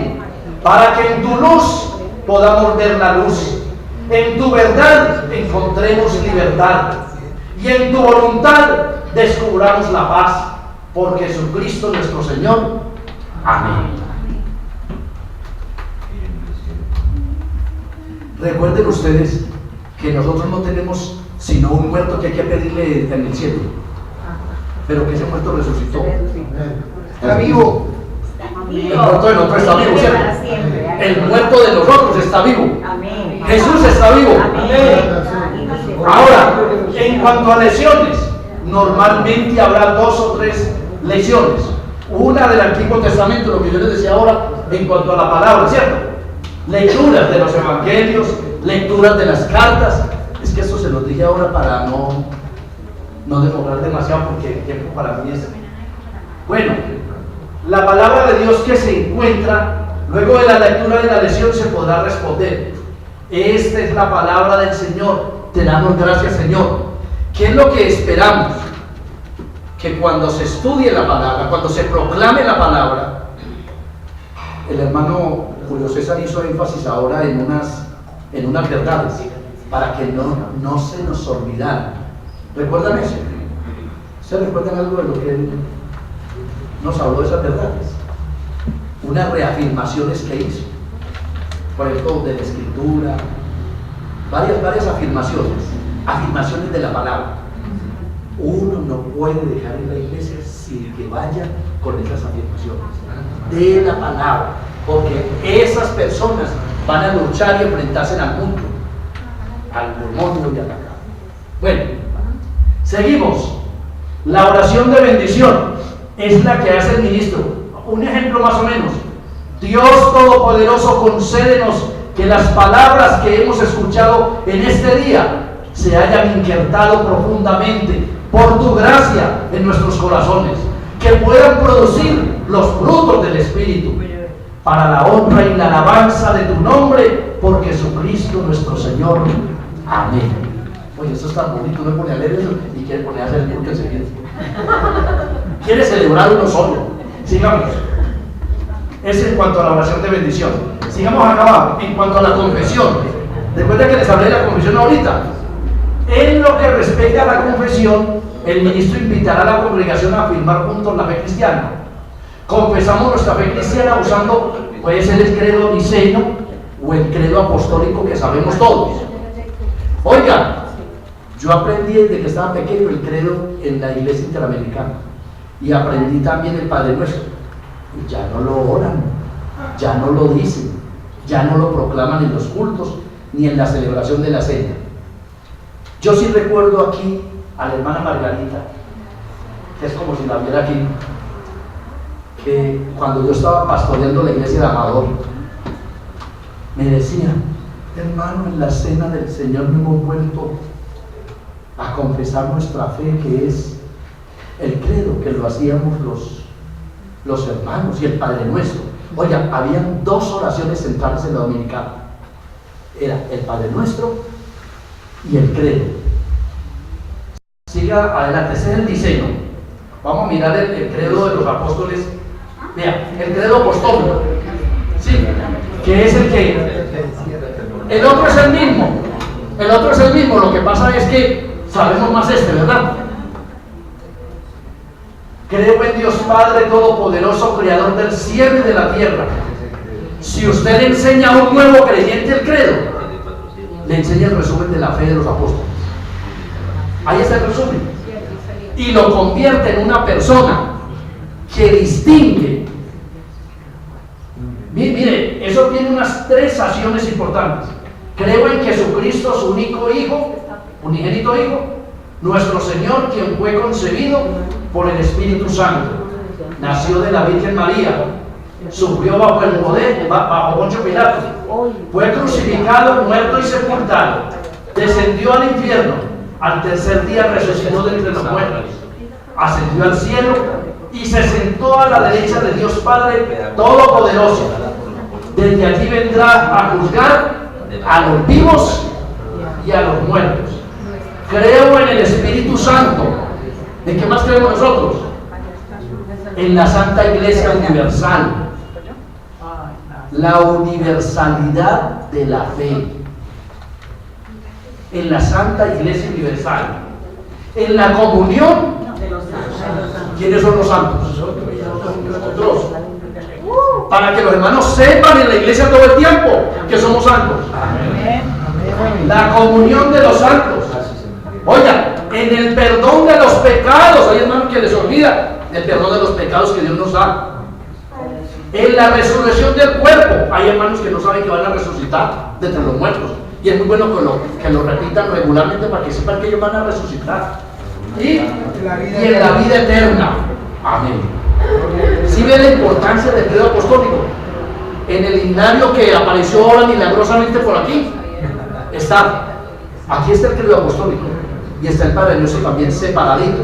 para que en tu luz podamos ver la luz, en tu verdad encontremos libertad y en tu voluntad descubramos la paz, por Jesucristo nuestro Señor. Amén. Recuerden ustedes que nosotros no tenemos sino un muerto que hay que pedirle en el cielo, pero que ese muerto resucitó. Está vivo. El muerto de nosotros está vivo, ¿cierto? El muerto de nosotros está vivo. Jesús está vivo. Ahora, en cuanto a lesiones, normalmente habrá 2 o 3 lesiones. Una del Antiguo Testamento, lo que yo les decía ahora, en cuanto a la palabra, ¿cierto? Lecturas de los evangelios, lecturas de las cartas. Es que eso se los dije ahora para no demorar demasiado porque el tiempo para mí es... Bueno, la palabra de Dios que se encuentra luego de la lectura de la lección se podrá responder. Esta es la palabra del Señor. Te damos gracias, Señor. ¿Qué es lo que esperamos? Que cuando se estudie la palabra, cuando se proclame la palabra, el hermano Julio César hizo énfasis ahora en unas verdades para que no se nos olvidaran. ¿Recuerdan eso? ¿Se recuerdan algo de lo que él nos habló de esas verdades? Unas reafirmaciones que hizo, por ejemplo, de la Escritura, varias afirmaciones de la palabra. Uno no puede dejar en la iglesia sin que vaya con esas afirmaciones de la palabra, porque esas personas van a luchar y enfrentarse al mundo, al demonio y a la carne. Bueno, seguimos. La oración de bendición es la que hace el ministro. Un ejemplo más o menos. Dios Todopoderoso, concédenos que las palabras que hemos escuchado en este día se hayan injertado profundamente por tu gracia en nuestros corazones, que puedan producir los frutos del Espíritu para la honra y la alabanza de tu nombre, por Jesucristo nuestro Señor. Amén. Oye, eso está bonito, no me pone a leer eso y quiere poner a hacer el culto enseguida. Quiere celebrar uno solo. Sigamos. Es en cuanto a la oración de bendición. Sigamos acá abajo. En cuanto a la confesión. Recuerda que les hablé de la confesión ahorita. En lo que respecta a la confesión, el ministro invitará a la congregación a afirmar juntos la fe cristiana. Confesamos nuestra fe cristiana usando, puede ser el credo niceno o el credo apostólico que sabemos todos. Oigan, yo aprendí desde que estaba pequeño el credo en la iglesia interamericana y aprendí también el Padre Nuestro. Y ya no lo oran, ya no lo dicen, ya no lo proclaman en los cultos ni en la celebración de la cena. Yo sí recuerdo aquí a la hermana Margarita, que es como si la viera aquí, que cuando yo estaba pastoreando la iglesia de Amador, me decía: hermano, en la cena del Señor no hemos vuelto a confesar nuestra fe, que es el credo, que lo hacíamos los hermanos, y el Padre Nuestro. Oiga, habían 2 oraciones centrales en la dominicana. Era el Padre Nuestro y el credo. Siga adelante, ese es el diseño. Vamos a mirar el credo de los apóstoles. Vea, el credo apostólico. Sí, que es el que... El otro es el mismo. El otro es el mismo. Lo que pasa es que sabemos más ¿verdad? Creo en Dios Padre Todopoderoso, Creador del cielo y de la tierra. Si usted le enseña a un nuevo creyente el credo, le enseña el resumen de la fe de los apóstoles. Ahí está el resumen. Y lo convierte en una persona que distingue. Mire, eso tiene unas 3 acciones importantes. Creo en Jesucristo, su único Hijo, unigénito Hijo, nuestro Señor, quien fue concebido por el Espíritu Santo, nació de la Virgen María, sufrió bajo el poder, bajo Poncio Pilato, fue crucificado, muerto y sepultado, descendió al infierno, al tercer día resucitó de entre los muertos, ascendió al cielo y se sentó a la derecha de Dios Padre Todopoderoso. Desde allí vendrá a juzgar a los vivos y a los muertos. Creo en el Espíritu Santo. ¿De qué más creemos nosotros? En la Santa Iglesia Universal. La universalidad de la fe. En la Santa Iglesia Universal. En la comunión. ¿Quiénes son los santos? Nosotros. Para que los hermanos sepan en la iglesia todo el tiempo que somos santos. La comunión de los santos. Oiga, en el perdón de los pecados. Hay hermanos que les olvida el perdón de los pecados que Dios nos da. En la resurrección del cuerpo. Hay hermanos que no saben que van a resucitar de entre los muertos. Y es muy bueno que lo repitan regularmente para que sepan que ellos van a resucitar. Y en la vida eterna. Amén. ¿Sí ve la importancia del credo apostólico? En el himnario que apareció ahora milagrosamente por aquí, está. Aquí está el credo apostólico. Y está el Padre Nuestro también separadito.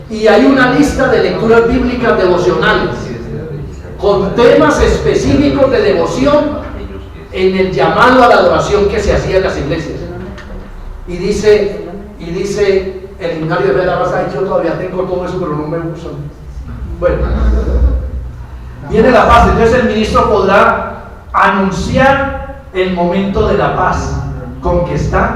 Y hay una lista de lecturas bíblicas devocionales con temas específicos de devoción en el llamado a la adoración que se hacía en las iglesias. Y dice el himnario de la raza, yo todavía tengo todo eso, pero no me uso. Bueno, viene la paz, entonces el ministro podrá anunciar el momento de la paz, con que está,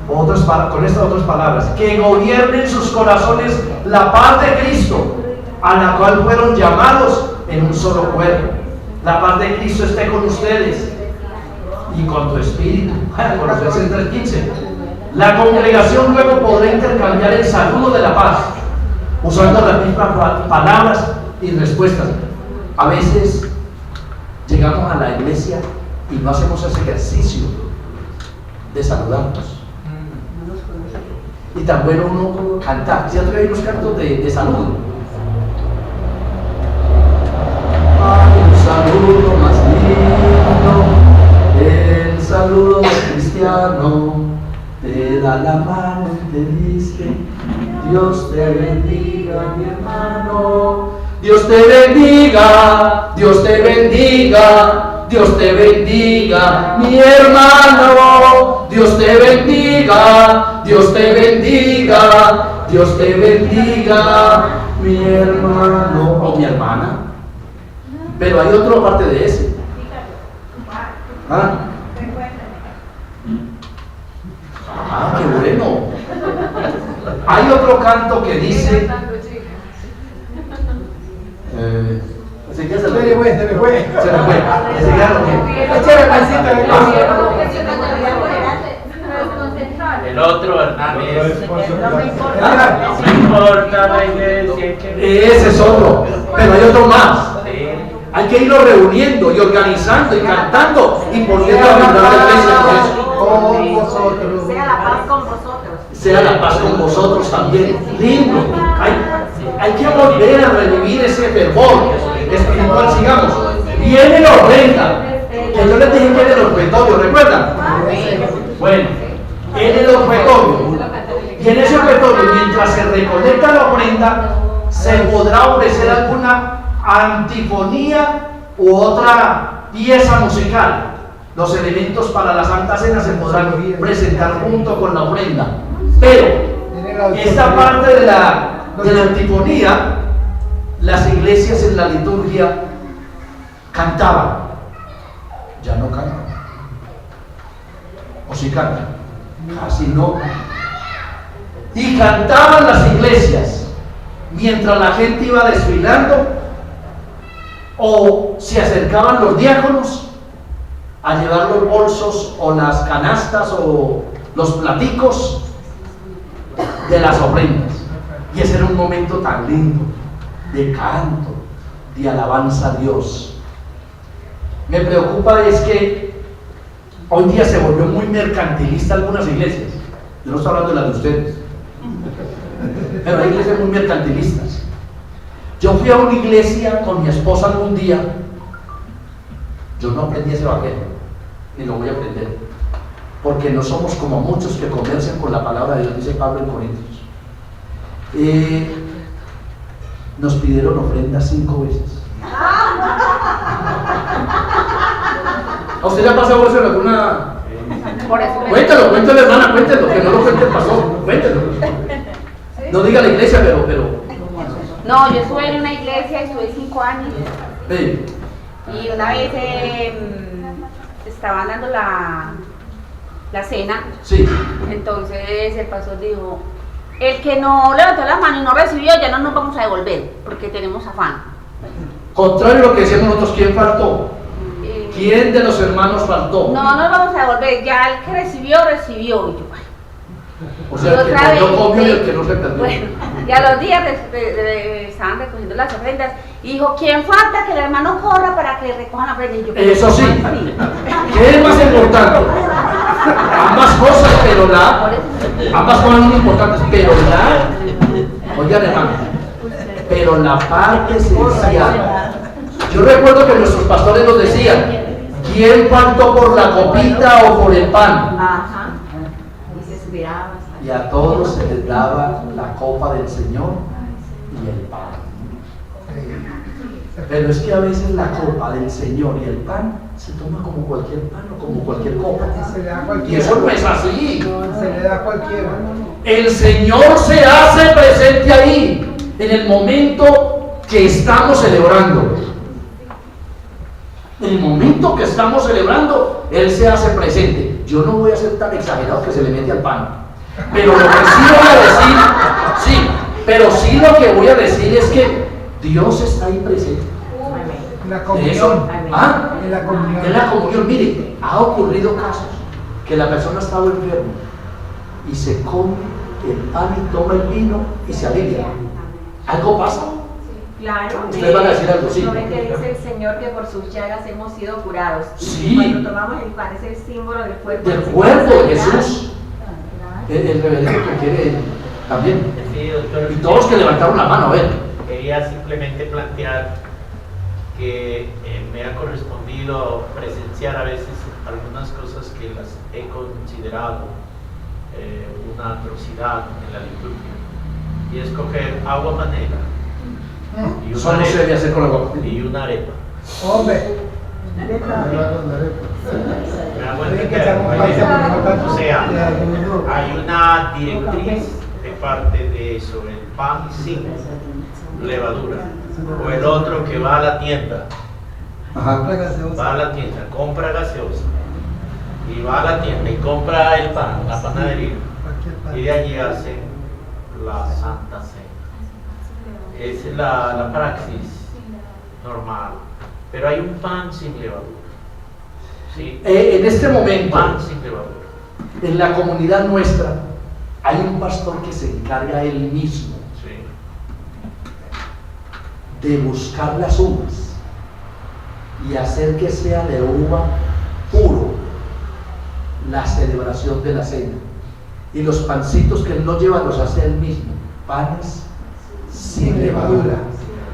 con estas otras palabras, que gobierne en sus corazones la paz de Cristo, a la cual fueron llamados en un solo cuerpo. La paz de Cristo esté con ustedes y con tu espíritu. Colosenses 3:15. La congregación luego podrá intercambiar el saludo de la paz, usando las mismas palabras y respuestas. A veces llegamos a la iglesia y no hacemos ese ejercicio de saludarnos. Y tan bueno uno cantar. ¿Cierto que hay unos cantos de saludo? Hay un saludo más lindo, el saludo cristiano. Te da la mano y te dice: Dios te bendiga, mi hermano. Dios te bendiga, Dios te bendiga, Dios te bendiga, mi hermano. Dios te bendiga, Dios te bendiga, Dios te bendiga, mi hermano o mi hermana. Pero hay otra parte de ese. Qué bueno. Hay otro canto que dice. Se me fue. Enseguida lo que. El otro, Hernández. No me importa la iglesia. Ese es otro. Pero hay otro más. Sí. Hay que irlo reuniendo y organizando y cantando y poniendo a vibrar la iglesia con vosotros. Sea la paz con vosotros. Sea la paz con vosotros también. Lindo. Hay que volver a revivir ese fervor espiritual. Sigamos. Viene la ofrenda. Que yo les dije que era el ofrendatorio, ¿recuerdan? Bueno, en el ofrendatorio. Y en ese ofrendatorio, mientras se recolecta la ofrenda, se podrá ofrecer alguna antifonía u otra pieza musical. Los elementos para la Santa Cena se podrán presentar junto con la ofrenda. Pero esta parte de la antifonía, las iglesias en la liturgia cantaban. ya no cantan. ¿O sí cantan? Casi no. Y cantaban las iglesias mientras la gente iba desfilando, o se acercaban los diáconos a llevar los bolsos o las canastas o los platicos de las ofrendas. Y ese era un momento tan lindo de canto, de alabanza a Dios. Me preocupa es que hoy día se volvió muy mercantilista algunas iglesias. Yo no estoy hablando de las de ustedes, pero hay iglesias muy mercantilistas. Yo fui a una iglesia con mi esposa algún día. Yo no aprendí ese evangelio, ni lo voy a aprender, porque no somos como muchos que comercian con la palabra de Dios, dice Pablo en Corintios. Nos pidieron ofrendas 5 veces. ¿A usted ya ha pasado eso en alguna? Por eso Cuéntelo, hermana, cuéntelo, que no lo cuente el pastor, cuéntelo. No diga la iglesia, pero. No, yo estuve en una iglesia, estuve 5 años. Sí. Y una vez estaban dando la cena. Sí. Entonces el pastor dijo: el que no levantó la mano y no recibió, ya no nos vamos a devolver, porque tenemos afán. Contrario a lo que decíamos nosotros, ¿quién faltó? ¿Quién de los hermanos faltó? No nos vamos a devolver, ya el que recibió. Y yo, bueno. O sea, el que comió, comió y el que no se perdió. Bueno, y a los días estaban recogiendo las ofrendas y dijo: ¿quién falta que el hermano corra para que recojan la ofrenda? Y yo, eso sí. ¿Qué es más importante? Ambas cosas, pero ambas cosas son importantes, pero oigan hermano, pero la parte esencial. Yo recuerdo que nuestros pastores nos decían: ¿quién faltó por la copita o por el pan? Ajá. Y se esperaba. Y a todos se les daba la copa del Señor y el pan. Pero es que a veces la copa del Señor y el pan se toma como cualquier pan o como cualquier copa. Se le da a Y cualquiera. eso no es así. Se le da a cualquiera. El Señor se hace presente ahí, en el momento que estamos celebrando. En el momento que estamos celebrando, Él se hace presente. Yo no voy a ser tan exagerado que se le mete al pan. Pero lo que sí voy a decir, pero sí lo que voy a decir es que Dios está ahí presente. En la Eso, comunión. ¿ah? En la comunión. En la comunión, mire, ha ocurrido casos que la persona estaba enferma y se come el pan y toma el vino y se alivia. ¿Algo pasa? Claro. Ustedes van a decir algo, sí. ¿No ven que dice el Señor que por sus llagas hemos sido curados? Sí. Cuando tomamos el pan es el símbolo del cuerpo. Del cuerpo de Jesús. El reverendo que quiere también. Sí, doctor. Y todos que levantaron la mano, a ver. Quería simplemente plantear que me ha correspondido presenciar a veces algunas cosas que las he considerado una atrocidad en la liturgia, y es coger agua panela y Eso no se debe hacer con la copa. y una arepa. Hombre. Me hago entender. O sea, hay una directriz de parte de sobre el pan sin levadura, o el otro que va a la tienda, Ajá. va a la tienda, compra gaseosa, y va a la tienda y compra el pan, la panadería, y de allí hace la Santa Cena. Esa es la praxis normal, pero hay un pan sin levadura. ¿Sí? En este momento, Pan sin levadura. en la comunidad nuestra, hay un pastor que se encarga él mismo Sí. de buscar las uvas y hacer que sea de uva puro la celebración de la cena. Y los pancitos que él no lleva los hace él mismo, panes sin levadura.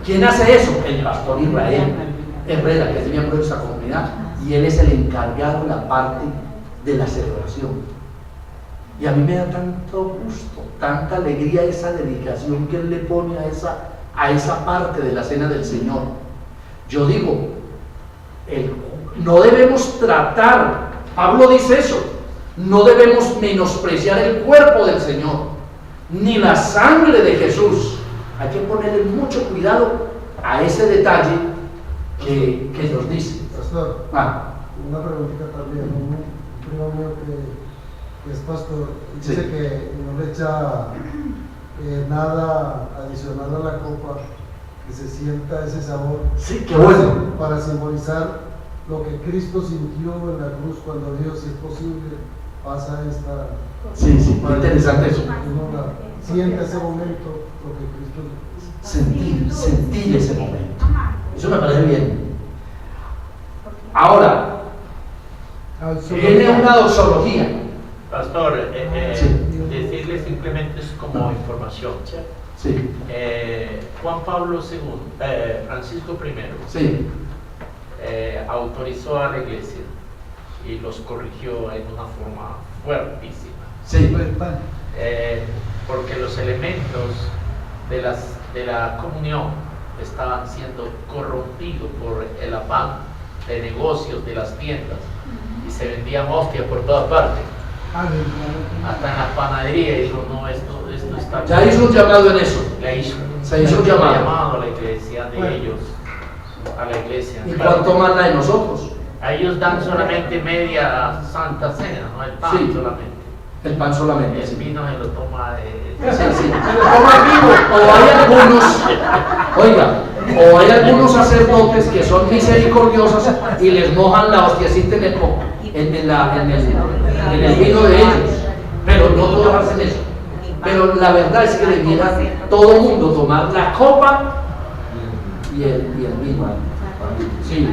¿Quién hace eso? El pastor Israel Herrera, que es miembro de esta comunidad, y él es el encargado de la parte de la celebración. Y a mí me da tanto gusto, tanta alegría esa dedicación que él le pone a esa parte de la cena del Señor. Yo digo, no debemos tratar, Pablo dice eso, no debemos menospreciar el cuerpo del Señor, ni la sangre de Jesús. Hay que ponerle mucho cuidado a ese detalle que nos dice. Pastor, Una preguntita también, un primo mío que es pastor, dice Sí. que no le echa nada adicional a la copa, que se sienta ese sabor. Sí, qué bueno. Para simbolizar lo que Cristo sintió en la cruz cuando Dios, si es posible, pasa esta... Sí, sí, muy interesante eso. Uno siente ese momento, lo que Cristo... Sentir ese momento. Eso me parece bien. Ahora, tiene una doxología. Pastor, Sí. decirle simplemente es como información. Sí, Juan Pablo II, Francisco I, sí, autorizó a la iglesia y los corrigió en una forma fuertísima. sí. Porque los elementos de la comunión estaban siendo corrompidos por el afán de negocios de las tiendas y se vendían hostias por todas partes, hasta en la panadería. Y dijo, no, esto está Ya hizo un llamado en eso. se hizo un llamado. a la iglesia de ellos, a la iglesia. ¿Y cuánto más la de nosotros? A ellos dan solamente media santa cena, no el pan Sí. solamente. El pan solamente. El Sí. vino se lo toma Sí, sí. O hay algunos, oiga, o hay algunos sacerdotes que son misericordiosos y les mojan la hostiacita en el vino de ellos, pero no todos hacen eso. Pero la verdad es que debiera todo el mundo tomar la copa y el vino. Sí.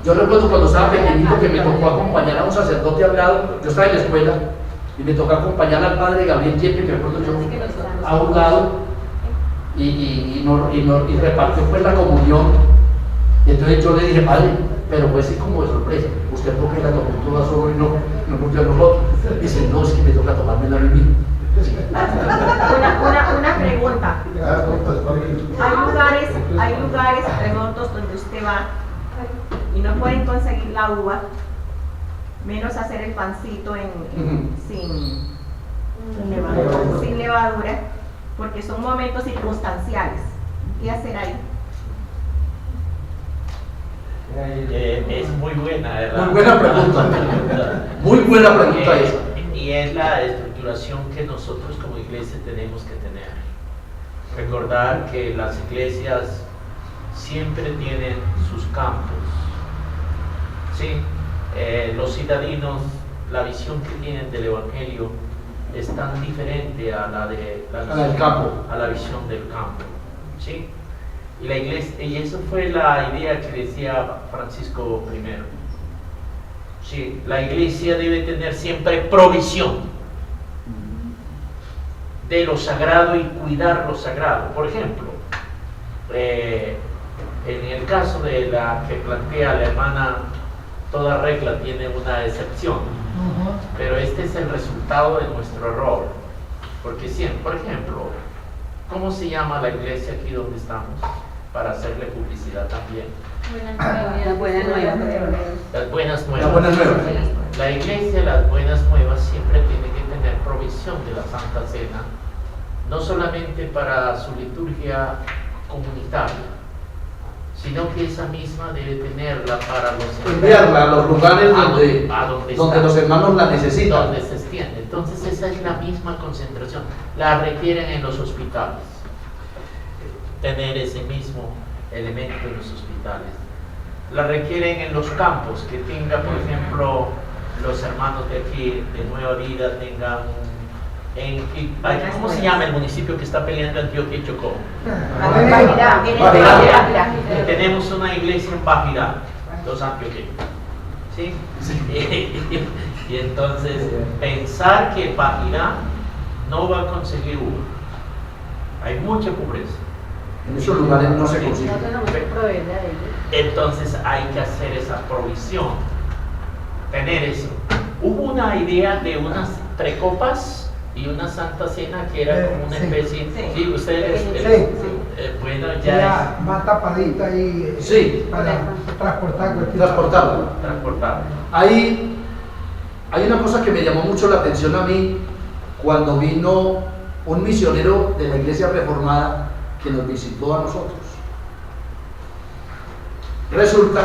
Yo recuerdo cuando estaba pequeñito que me tocó acompañar a un sacerdote al lado. Yo estaba en la escuela y me tocó acompañar al padre Gabriel Yepes, que recuerdo yo, a un lado y repartió pues la comunión. Y entonces yo le dije, padre, pero pues sí, como de sorpresa, usted por qué la tomó toda solo y no porque a nosotros. Dice, no, es que me toca tomármela a mí mismo. Una pregunta. Hay lugares remotos donde usted va y no pueden conseguir la uva, menos hacer el pancito sin levadura, porque son momentos circunstanciales. ¿Qué hacer ahí? Es muy buena, ¿verdad? Muy buena pregunta. Muy buena pregunta esa. Y es la estructuración que nosotros como iglesia tenemos que tener. Recordar que las iglesias siempre tienen sus campos. ¿Sí? Los ciudadanos, la visión que tienen del Evangelio es tan diferente a la de la visión, del campo. a la visión del campo. ¿Sí? Y la iglesia, y eso fue la idea que decía Francisco I. Sí, la iglesia debe tener siempre provisión de lo sagrado y cuidar lo sagrado. Por ejemplo, en el caso de la que plantea la hermana, toda regla tiene una excepción, pero este es el resultado de nuestro error. Porque siempre, por ejemplo, ¿cómo se llama la iglesia aquí donde estamos? Para hacerle publicidad también. Las buenas nuevas. Las buenas nuevas. Las buenas nuevas. La iglesia, las buenas nuevas, siempre tiene que tener provisión de la Santa Cena, no solamente para su liturgia comunitaria, sino que esa misma debe tenerla para los Enviarla a los lugares donde está, los hermanos la necesitan. donde se extiende. Entonces esa es la misma concentración. La requieren en los hospitales. Tener ese mismo elemento en los hospitales. La requieren en los campos, que tenga, por ejemplo, los hermanos de aquí, de Nueva Vida, tengan ¿cómo se llama el municipio que está peleando Antioquia y Chocó? Bajirá. Tenemos una iglesia en Bajirá, los antioqueños. ¿Sí? Y entonces, pensar que Bajirá no va a conseguir uva. Hay mucha pobreza. En esos lugares no se consigue. Entonces hay que hacer esa provisión, tener eso. Hubo una idea de unas precopas y una Santa Cena que era como una especie. Sí, ustedes. Bueno, ya más tapadita y Sí. para transportar cualquier Transportarla. es transportable. Hay una cosa que me llamó mucho la atención a mí cuando vino un misionero de la Iglesia Reformada que nos visitó a nosotros. Resulta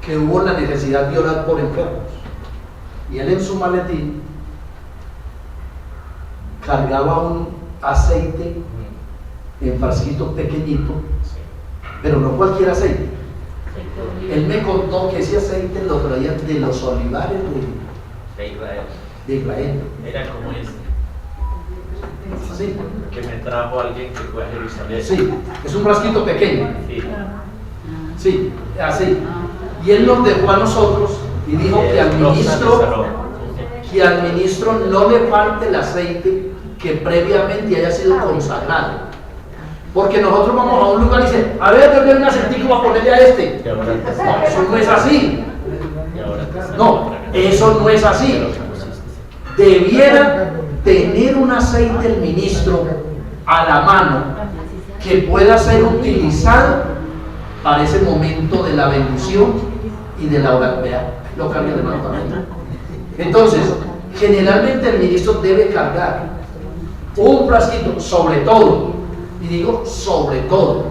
que hubo la necesidad de orar por enfermos. Y él en su maletín cargaba un aceite en frasquito pequeñito, pero no cualquier aceite. Él me contó que ese aceite lo traían de los olivares De Israel. de Israel. Era como este, Sí, que me trajo alguien que fue a Jerusalén. sí, es un frasquito pequeño. Sí. Sí, así. Y él nos dejó a nosotros y dijo que al ministro no le falte el aceite que previamente haya sido consagrado. Porque nosotros vamos a un lugar y dicen, a ver, yo quiero un aceitico para ponerle a este. No, eso no es así. No, eso no es así. Debiera tener un aceite el ministro a la mano que pueda ser utilizado para ese momento de la bendición y de la oración. Vea, lo cambia de mano también. Entonces, generalmente el ministro debe cargar un frasquito, sobre todo, y digo sobre todo,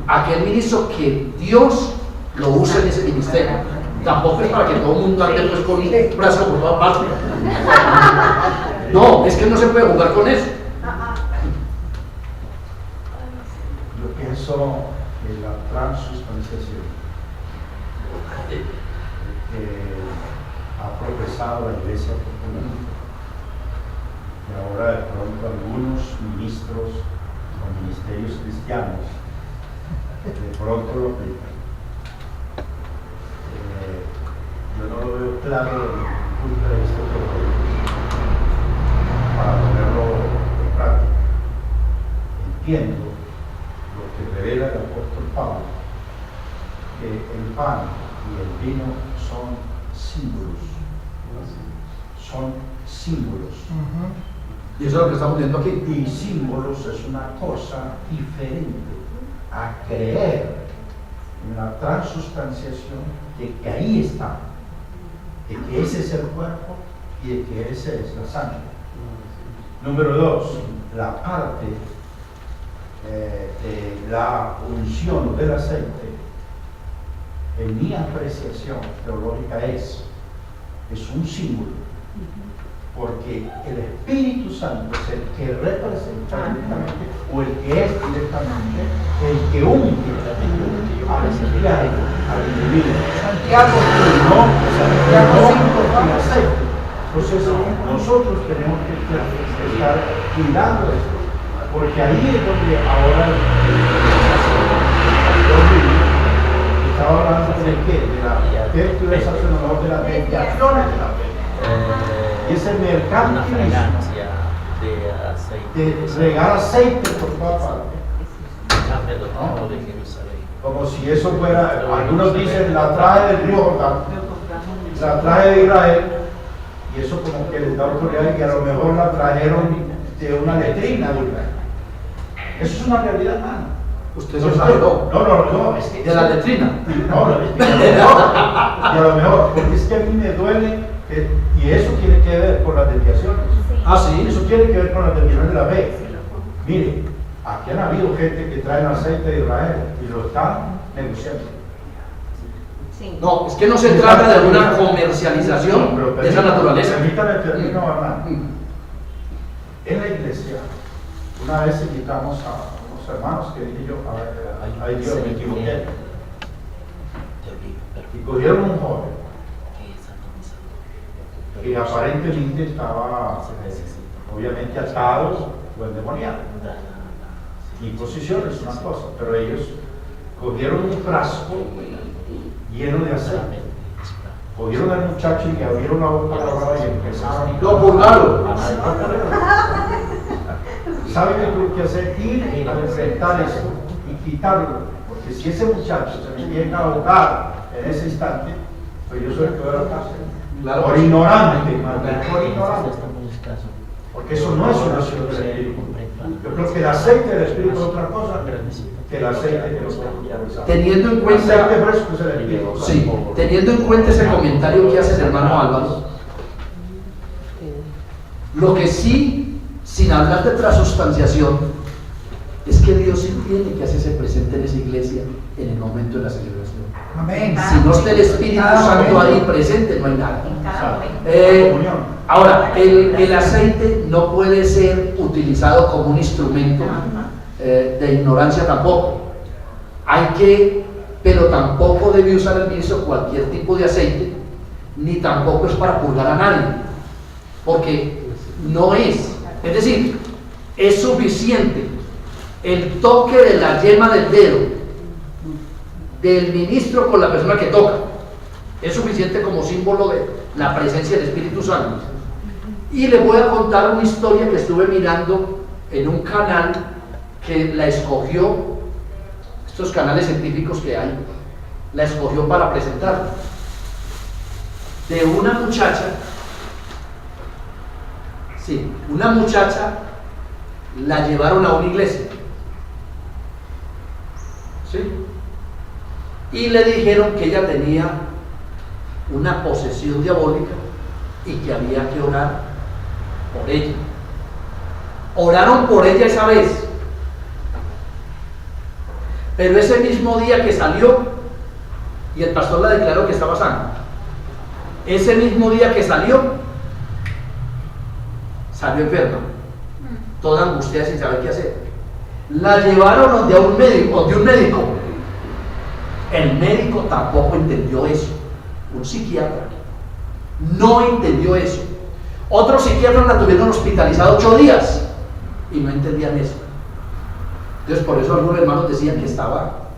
aquel ministro que Dios lo use en ese ministerio. Tampoco es para que todo el mundo ande pues con un brazo por toda parte. No, es que no se puede jugar con eso. Yo pienso en la transustanciación que ha progresado la Iglesia Popular. Y ahora de pronto algunos ministros o ministerios cristianos de pronto lo aplican. Yo no lo veo claro desde mi punto de vista teológico para ponerlo en práctica. Entiendo lo que revela el apóstol Pablo, que el pan y el vino son símbolos. Son símbolos. Y eso es lo que estamos viendo aquí. Y símbolos es una cosa diferente a creer en la transustanciación de que ahí está, de que ese es el cuerpo y de que ese es la sangre. Número 2, la parte de la unción del aceite, en mi apreciación teológica es un símbolo, porque el Espíritu Santo es el que representa directamente, o el que es directamente, el que unge al individuo. Santiago, no el aceite. Entonces, nosotros tenemos que estar cuidando esto, porque ahí es donde ahora estaba hablando de qué, de la tergiversación, no de las desviaciones de la fe. Y ese mercantilismo de regar aceite por toda parte. Como si eso fuera, algunos dicen, la traje del río Jordán, la traje de Israel, y eso como que les da autoridad de que a lo mejor la trajeron de una letrina de Israel. Eso es una realidad, hermano. Usted se salió. No, es que de la letrina. No, y a lo mejor, porque es que a mí me duele, y eso tiene que ver con las desviaciones. Ah, sí. Eso tiene que ver con las desviaciones de la fe. Mire, aquí han habido gente que traen aceite de Israel y lo están negociando. Sí. No, es que no se trata de una comercialización de esa naturaleza. Permítame termino, hermano. En la iglesia, una vez invitamos a unos hermanos que dije yo, ay Dios, me equivoqué. Y cogieron un joven que aparentemente estaba obviamente atado o endemoniado. Mi posición es una cosa, pero ellos cogieron un frasco lleno de aceite, cogieron al muchacho y le abrieron la boca a la barba y empezaron Lo purgaron. ¿Saben qué tuvo que hacer? Ir a enfrentar eso y quitarlo, porque si ese muchacho se me llega a ahogar en ese instante, pues yo soy el que voy a la cárcel. Claro. Por ignorante, por ignorante. Porque eso no es una acción del Espíritu. Yo creo que el aceite del Espíritu es otra cosa que el aceite que nos está. Teniendo en El cuenta, aceite fresco es el Espíritu. sí, teniendo en cuenta ese comentario que hace el hermano Álvaro, lo que sí, sin hablar de transustanciación, es que Dios sí tiene que hacerse presente en esa iglesia en el momento de la celebración. Amén. Si no está el Espíritu Santo ahí presente, no hay nada. En cada momento. Comunión. Ahora, el aceite no puede ser utilizado como un instrumento de ignorancia tampoco. Pero tampoco debe usar el ministro cualquier tipo de aceite, ni tampoco es para purgar a nadie, porque no es. Es decir, es suficiente el toque de la yema del dedo del ministro con la persona que toca. Es suficiente como símbolo de la presencia del Espíritu Santo. Y les voy a contar una historia que estuve mirando en un canal que la escogió, estos canales científicos que hay, la escogió para presentar, de una muchacha. Sí, una muchacha la llevaron a una iglesia, ¿sí? Y le dijeron que ella tenía una posesión diabólica y que había que orar por ella. Oraron por ella esa vez, pero ese mismo día que salió y el pastor la declaró que estaba sana, ese mismo día que salió enferma, toda angustiada sin saber qué hacer. La llevaron donde un médico. El médico tampoco entendió eso. Un psiquiatra no entendió eso. Otros psiquiatras la tuvieron hospitalizada 8 días y no entendían eso. Entonces por eso algunos hermanos decían que estaba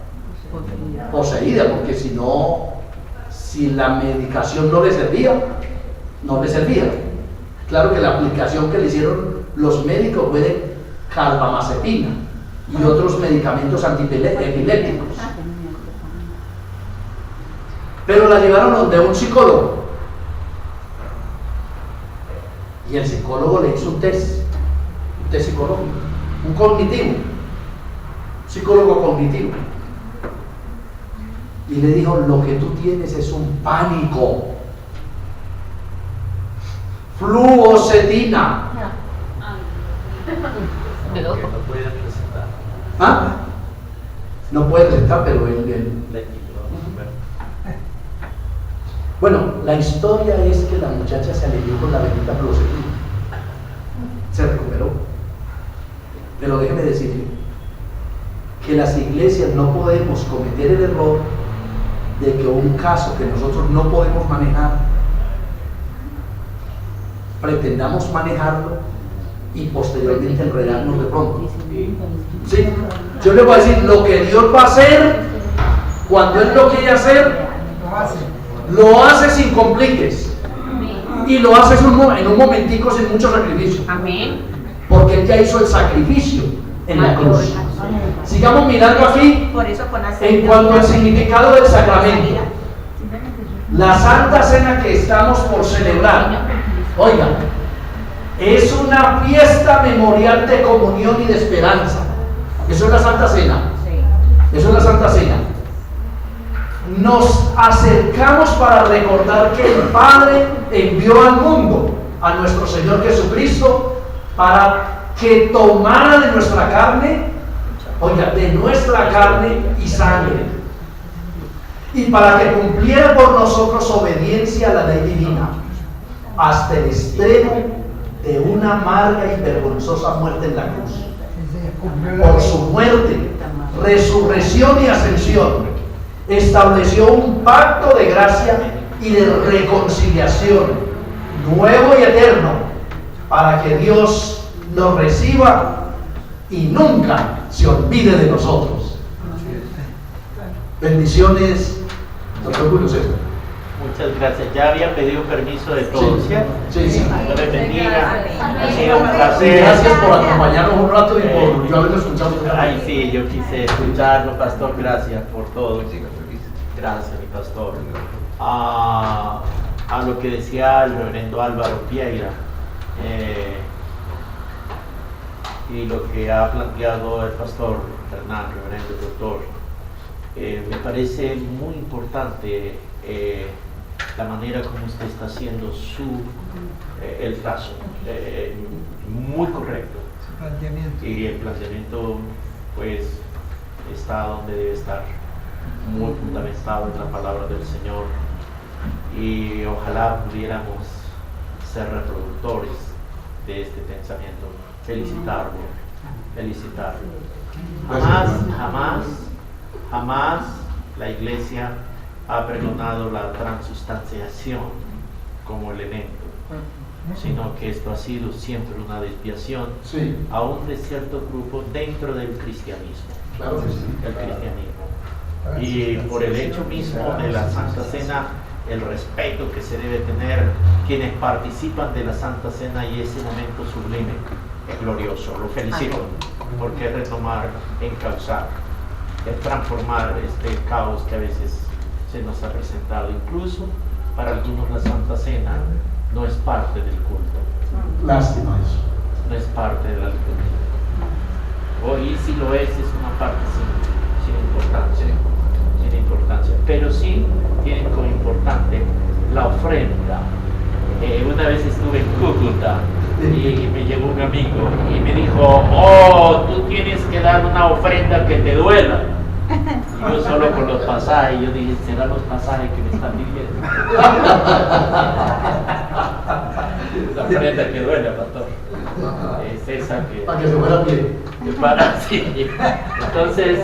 poseída, porque si la medicación no le servía. Claro que la aplicación que le hicieron los médicos fue de carbamazepina y otros medicamentos antiepilépticos. Pero la llevaron donde un psicólogo y el psicólogo le hizo un test psicológico, psicólogo cognitivo, y le dijo: lo que tú tienes es un pánico, fluoxetina. Que no puede presentar. ¿Ah? No puede presentar, pero bueno, la historia es que la muchacha se alivió con la bendita fluoxetina, se recuperó. Pero déjeme decirle que las iglesias no podemos cometer el error de que un caso que nosotros no podemos manejar, pretendamos manejarlo y posteriormente enredarnos de pronto. ¿Sí? Yo le voy a decir lo que Dios va a hacer. Cuando Él lo quiere hacer, lo hace sin compliques y lo hace en un momentico sin mucho sacrificio. Amén. Porque Él ya hizo el sacrificio en la cruz. Sigamos mirando aquí Por eso con aceite en cuanto al significado del sacramento. La Santa Cena que estamos por celebrar, oiga, es una fiesta memorial de comunión y de esperanza. Eso es la Santa Cena. Eso es la Santa Cena. Nos acercamos para recordar que el Padre envió al mundo a nuestro Señor Jesucristo para que tomara de nuestra carne, oiga, de nuestra carne y sangre, y para que cumpliera por nosotros obediencia a la ley divina, hasta el extremo de una amarga y vergonzosa muerte en la cruz. Por su muerte, resurrección y ascensión, estableció un pacto de gracia y de reconciliación nuevo y eterno, para que Dios nos reciba y nunca se olvide de nosotros. Bendiciones, doctor Julio César. Muchas gracias. Ya había pedido permiso de todos, ¿cierto? Sí, sí. Dios les bendiga. Ha sido un Sí, placer. gracias por acompañarnos un rato y por yo haberlo escuchado. Ay, sí, yo quise escucharlo, pastor. Gracias por todo. Gracias, mi pastor. A lo que decía el reverendo Álvaro Vieira y lo que ha planteado el pastor Hernán, reverendo doctor, me parece muy importante la manera como usted está haciendo el caso, muy correcto, y el planteamiento pues está donde debe estar. muy fundamentado en la palabra del Señor, y ojalá pudiéramos ser reproductores de este pensamiento. Felicitarlo. Jamás la Iglesia ha pregonado la transustanciación como elemento, sino que esto ha sido siempre una desviación, Sí, aún de cierto grupo dentro del cristianismo. claro que sí. El cristianismo. Y por el hecho mismo de la Santa Cena, el respeto que se debe tener quienes participan de la Santa Cena y ese momento sublime, glorioso. Lo felicito porque es retomar, encauzar, es transformar este caos que a veces se nos ha presentado. Incluso para algunos la Santa Cena no es parte del culto, Lástima eso. no es parte de la liturgia. Y si lo es una parte sin importancia, pero sí tienen como importante la ofrenda. Una vez estuve en Cúcuta y me llegó un amigo y me dijo: oh, tú tienes que dar una ofrenda que te duela. Y yo solo con los pasajes, yo dije: ¿serán los pasajes que me están pidiendo? La ofrenda que duele, pastor, es esa que... Para que se fuera bien. Sí. Entonces,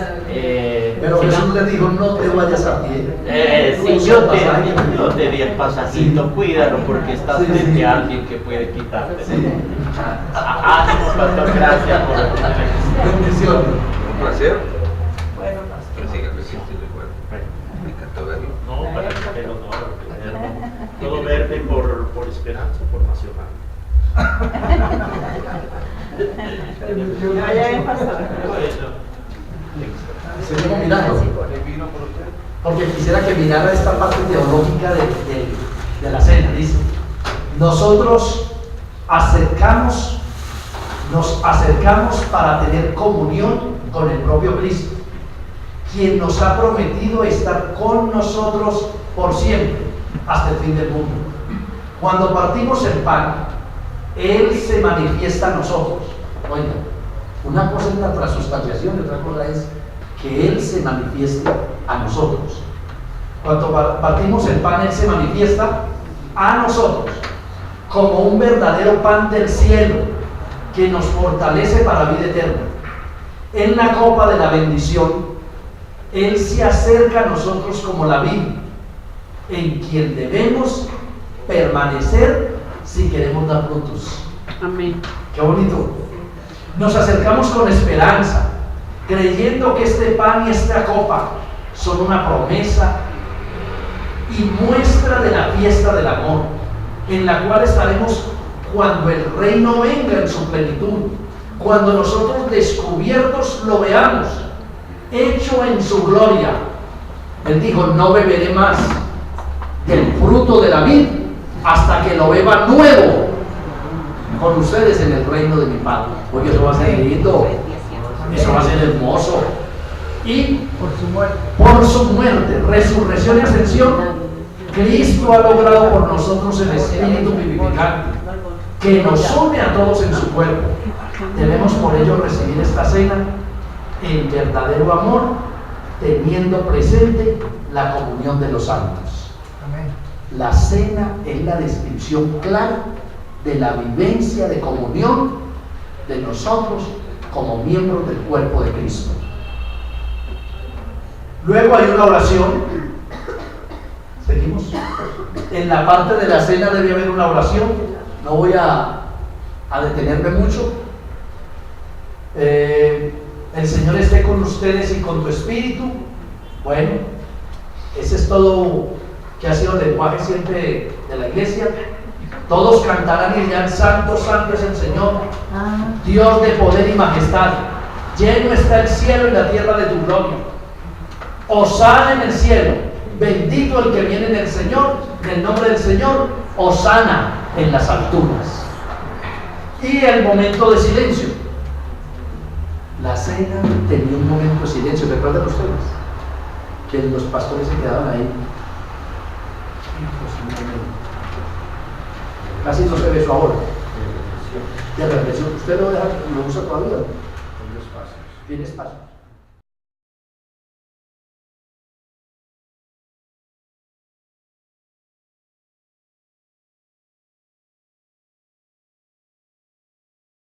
Pero Jesús le dijo: no te vayas a pie. si yo te di el pasajito, cuídalo porque estás frente a alguien que puede quitarte. Ánimo, pastor, gracias por la Bendiciones. Un placer. Bueno, Que siga resistiendo igual. Me encantó verlo. no, para que el honor, todo verde por esperanza, por nacional. Seguimos mirando. Porque quisiera que mirara esta parte teológica de la cena. Dice: nosotros nos acercamos para tener comunión con el propio Cristo, quien nos ha prometido estar con nosotros por siempre, hasta el fin del mundo. Cuando partimos el pan, Él se manifiesta a nosotros. Oiga, una cosa es la transustanciación y otra cosa es que Él se manifieste a nosotros. Cuando partimos el pan, Él se manifiesta a nosotros como un verdadero pan del cielo que nos fortalece para vida eterna. En la copa de la bendición, Él se acerca a nosotros como la vid, en quien debemos permanecer si queremos dar frutos. Amén. Qué bonito. Nos acercamos con esperanza, creyendo que este pan y esta copa son una promesa y muestra de la fiesta del amor, en la cual estaremos cuando el reino venga en su plenitud, cuando nosotros descubiertos lo veamos, hecho en su gloria. Él dijo: no beberé más del fruto de la vid hasta que lo beba nuevo con ustedes en el reino de mi Padre. Porque eso va a ser lindo, eso va a ser hermoso. Y por su muerte, resurrección y ascensión, Cristo ha logrado por nosotros el Espíritu vivificante que nos une a todos en su cuerpo. Debemos por ello recibir esta cena en verdadero amor, teniendo presente la comunión de los santos. Amén. La cena es la descripción clara de la vivencia de comunión de nosotros como miembros del cuerpo de Cristo. Luego hay una oración. Seguimos. En la parte de la cena debe haber una oración. No voy a detenerme mucho. El Señor esté con ustedes y con tu espíritu. Bueno, ese es todo que ha sido el lenguaje siempre de la iglesia. Todos cantarán y dirán: santo, santo es el Señor, Dios de poder y majestad. Lleno está el cielo y la tierra de tu gloria. Hosana en el cielo, bendito el que viene en el Señor, en el nombre del Señor, hosana en las alturas. Y el momento de silencio. La cena tenía un momento de silencio. ¿Recuerdan ustedes? Que los pastores se quedaban ahí. Casi no se ve eso ahora. De reflexión. ¿Usted lo usa todavía? Tiene espacio.